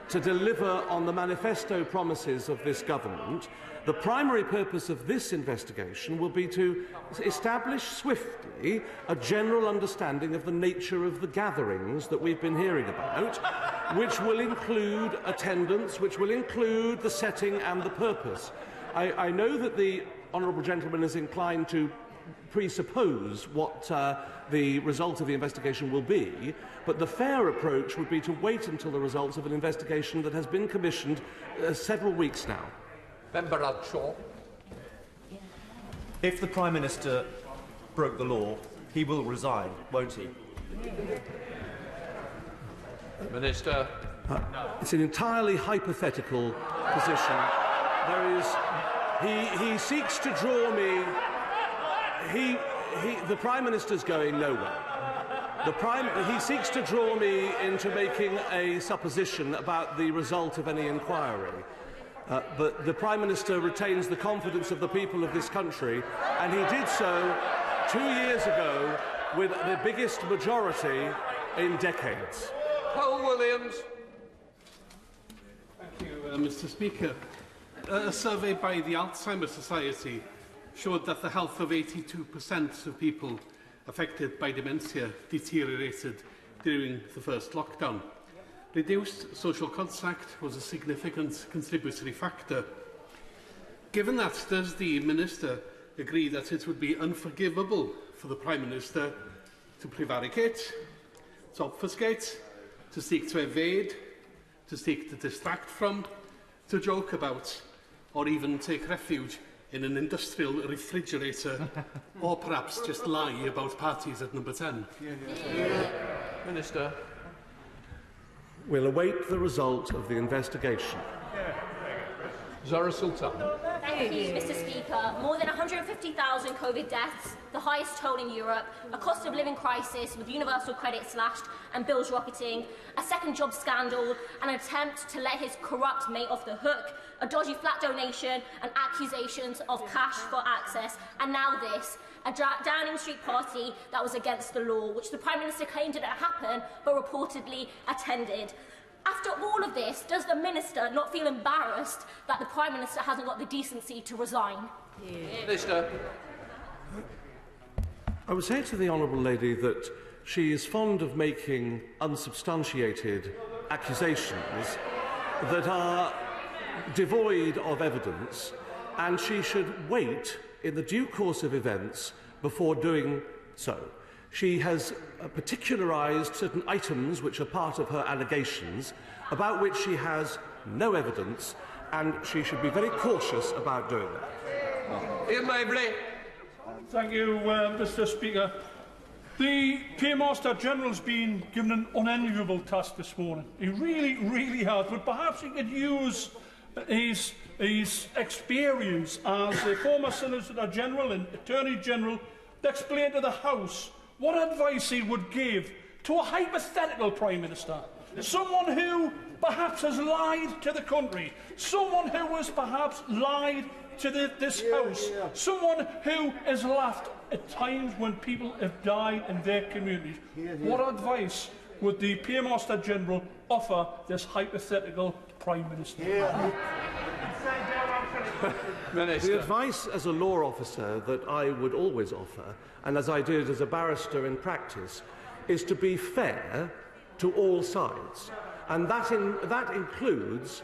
S17: to deliver on the manifesto promises of this government. The primary purpose of this investigation will be to establish swiftly a general understanding of the nature of the gatherings that we've been hearing about, which will include attendance, which will include the setting and the purpose. I know that the honourable gentleman is inclined to presuppose what the result of the investigation will be, but the fair approach would be to wait until the results of an investigation that has been commissioned several weeks now.
S15: Member Bradshaw.
S2: If the Prime Minister broke the law, he will resign, won't he?
S15: Minister.
S17: It's an entirely hypothetical position. There is... He seeks to draw me... The Prime Minister's going nowhere. He seeks to draw me into making a supposition about the result of any inquiry. But the Prime Minister retains the confidence of the people of this country, and he did so 2 years ago with the biggest majority in decades.
S15: Paul Williams.
S6: Thank you, Mr. Speaker. A survey by the Alzheimer's Society showed that the health of 82% of people affected by dementia deteriorated during the first lockdown. Reduced social contact was a significant contributory factor. Given that, does the Minister agree that it would be unforgivable for the Prime Minister to prevaricate, to obfuscate, to seek to evade, to seek to distract from, to joke about, or even take refuge in an industrial refrigerator, or perhaps just lie about parties at number 10?
S15: Minister.
S17: We'll await the result of the investigation.
S15: Zara Sultan.
S8: Thank you, Mr. Speaker. More than 150,000 COVID deaths, the highest toll in Europe, a cost of living crisis with universal credit slashed and bills rocketing, a second job scandal, an attempt to let his corrupt mate off the hook, a dodgy flat donation and accusations of cash for access, and now this, a Downing Street party that was against the law, which the Prime Minister claimed didn't happen, but reportedly attended. After all of this, does the Minister not feel embarrassed that the Prime Minister hasn't got the decency to resign?
S15: Minister.
S17: I would say to the Honourable Lady that she is fond of making unsubstantiated accusations that are devoid of evidence, and she should wait in the due course of events before doing so. She has particularised certain items which are part of her allegations, about which she has no evidence, and she should be very cautious about doing that.
S15: Ian Lavery.
S25: Thank you, Mr. Speaker. The Paymaster General's been given an unenviable task this morning. He really has, but perhaps he could use his experience as a former Solicitor General and Attorney General to explain to the House what advice he would give to a hypothetical Prime Minister, someone who perhaps has lied to the country, someone who has perhaps lied to this House, someone who has laughed at times when people have died in their communities. What advice would the Paymaster General offer this hypothetical Prime Minister?
S17: The advice as a law officer that I would always offer, and as I did as a barrister in practice, is to be fair to all sides. And that includes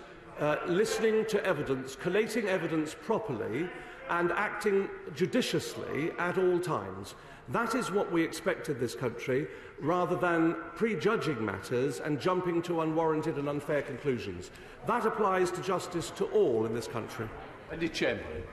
S17: listening to evidence, collating evidence properly, and acting judiciously at all times. That is what we expect of this country, rather than prejudging matters and jumping to unwarranted and unfair conclusions. That applies to justice to all in this country.
S15: Andy Chamberlain.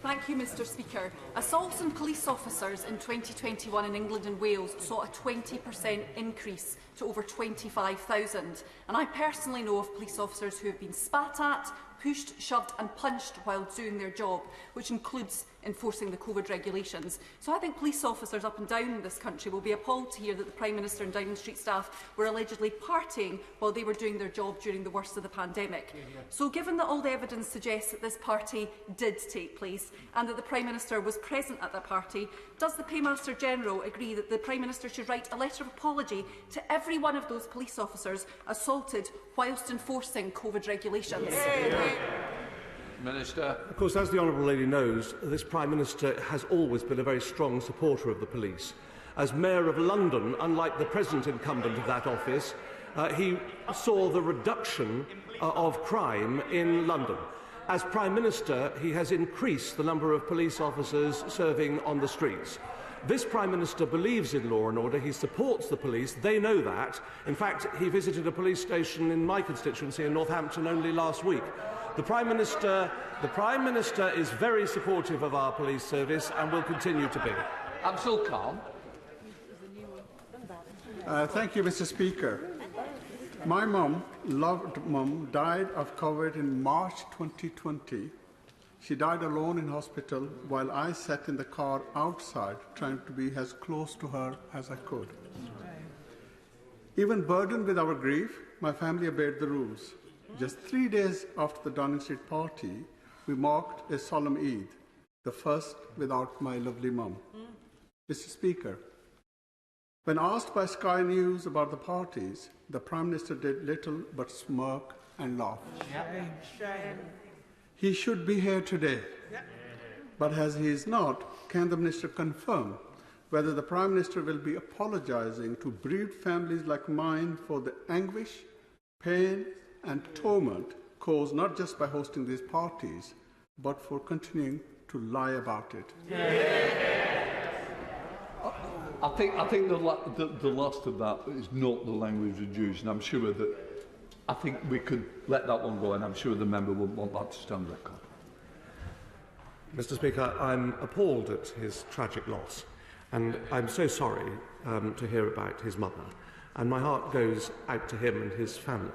S11: Thank you, Mr. Speaker. Assaults on police officers in 2021 in England and Wales saw a 20% increase to over 25,000. And I personally know of police officers who have been spat at, pushed, shoved and punched while doing their job, which includes enforcing the COVID regulations. So I think police officers up and down this country will be appalled to hear that the Prime Minister and Downing Street staff were allegedly partying while they were doing their job during the worst of the pandemic. So given that all the evidence suggests that this party did take place and that the Prime Minister was present at that party, does the Paymaster General agree that the Prime Minister should write a letter of apology to every one of those police officers assaulted whilst enforcing COVID regulations?
S15: Minister.
S17: Of course, as the Honourable Lady knows, this Prime Minister has always been a very strong supporter of the police. As Mayor of London, unlike the present incumbent of that office, he saw the reduction of crime in London. As Prime Minister, he has increased the number of police officers serving on the streets. This Prime Minister believes in law and order. He supports the police. They know that. In fact, he visited a police station in my constituency in Northampton only last week. The Prime Minister is very supportive of our police service and will continue to be.
S15: Ansel Khan.
S9: Thank you, Mr. Speaker. My mum, loved mum, died of COVID in March 2020. She died alone in hospital while I sat in the car outside trying to be as close to her as I could. Even burdened with our grief, my family obeyed the rules. Just 3 days after the Downing Street party, we marked a solemn Eid, the first without my lovely mum. Mr. Speaker, when asked by Sky News about the parties, the Prime Minister did little but smirk and laugh.
S10: Shame.
S9: He should be here today, but as he is not, can the Minister confirm whether the Prime Minister will be apologising to bereaved families like mine for the anguish, pain and torment caused not just by hosting these parties, but for continuing to lie about it?
S15: I think the last of that is not the language of Jews, and I'm sure that I think we could let that one go, and I'm sure the member will want that to stand record.
S17: Mr. Speaker, I'm appalled at his tragic loss, and I'm so sorry to hear about his mother, and my heart goes out to him and his family.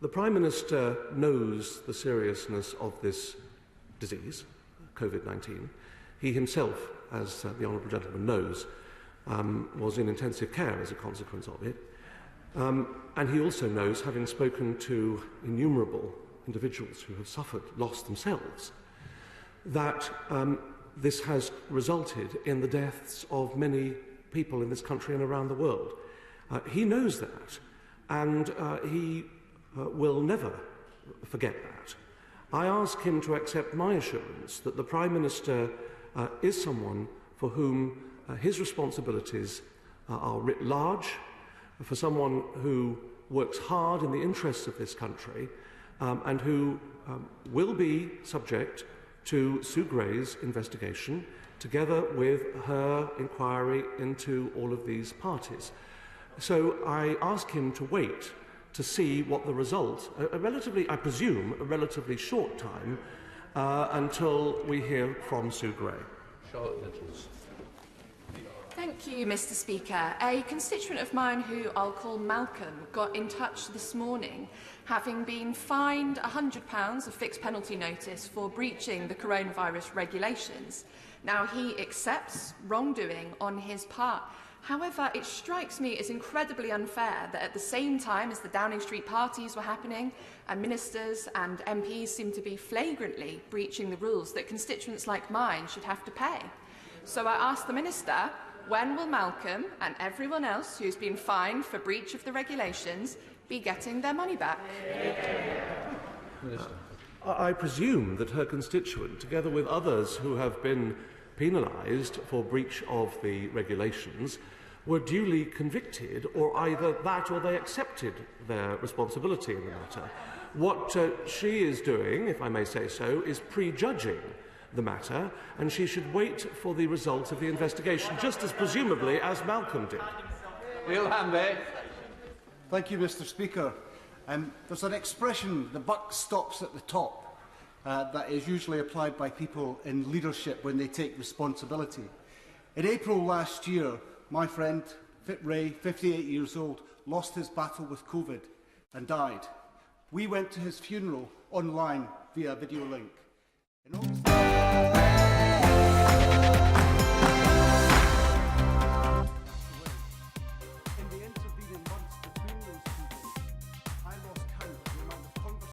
S17: The Prime Minister knows the seriousness of this disease, COVID-19. He himself, as the Honourable Gentleman knows, was in intensive care as a consequence of it. And he also knows, having spoken to innumerable individuals who have suffered, lost themselves, that this has resulted in the deaths of many people in this country and around the world. He knows that, and he will never forget that. I ask him to accept my assurance that the Prime Minister is someone for whom his responsibilities are writ large, for someone who works hard in the interests of this country, and who will be subject to Sue Gray's investigation, together with her inquiry into all of these parties. So I ask him to wait to see what the result, I presume, a relatively short time, until we hear from Sue Gray.
S15: Charlotte Littles.
S12: Thank you, Mr. Speaker. A constituent of mine who I'll call Malcolm got in touch this morning, having been fined £100 of fixed penalty notice for breaching the coronavirus regulations. Now, he accepts wrongdoing on his part. However, it strikes me as incredibly unfair that at the same time as the Downing Street parties were happening, and ministers and MPs seem to be flagrantly breaching the rules, that constituents like mine should have to pay. So I asked the Minister, when will Malcolm and everyone else who's been fined for breach of the regulations be getting their money back?
S17: I presume that her constituent, together with others who have been penalised for breach of the regulations, were duly convicted, or either that or they accepted their responsibility in the matter. What she is doing, if I may say so, is prejudging the matter, and she should wait for the result of the investigation, just as presumably as Malcolm did.
S15: Neil Hanby.
S19: Thank you, Mr. Speaker. There's an expression, the buck stops at the top, that is usually applied by people in leadership when they take responsibility. In April last year, my friend, Fit Ray, 58 years old, lost his battle with COVID and died. We went to his funeral online via video link.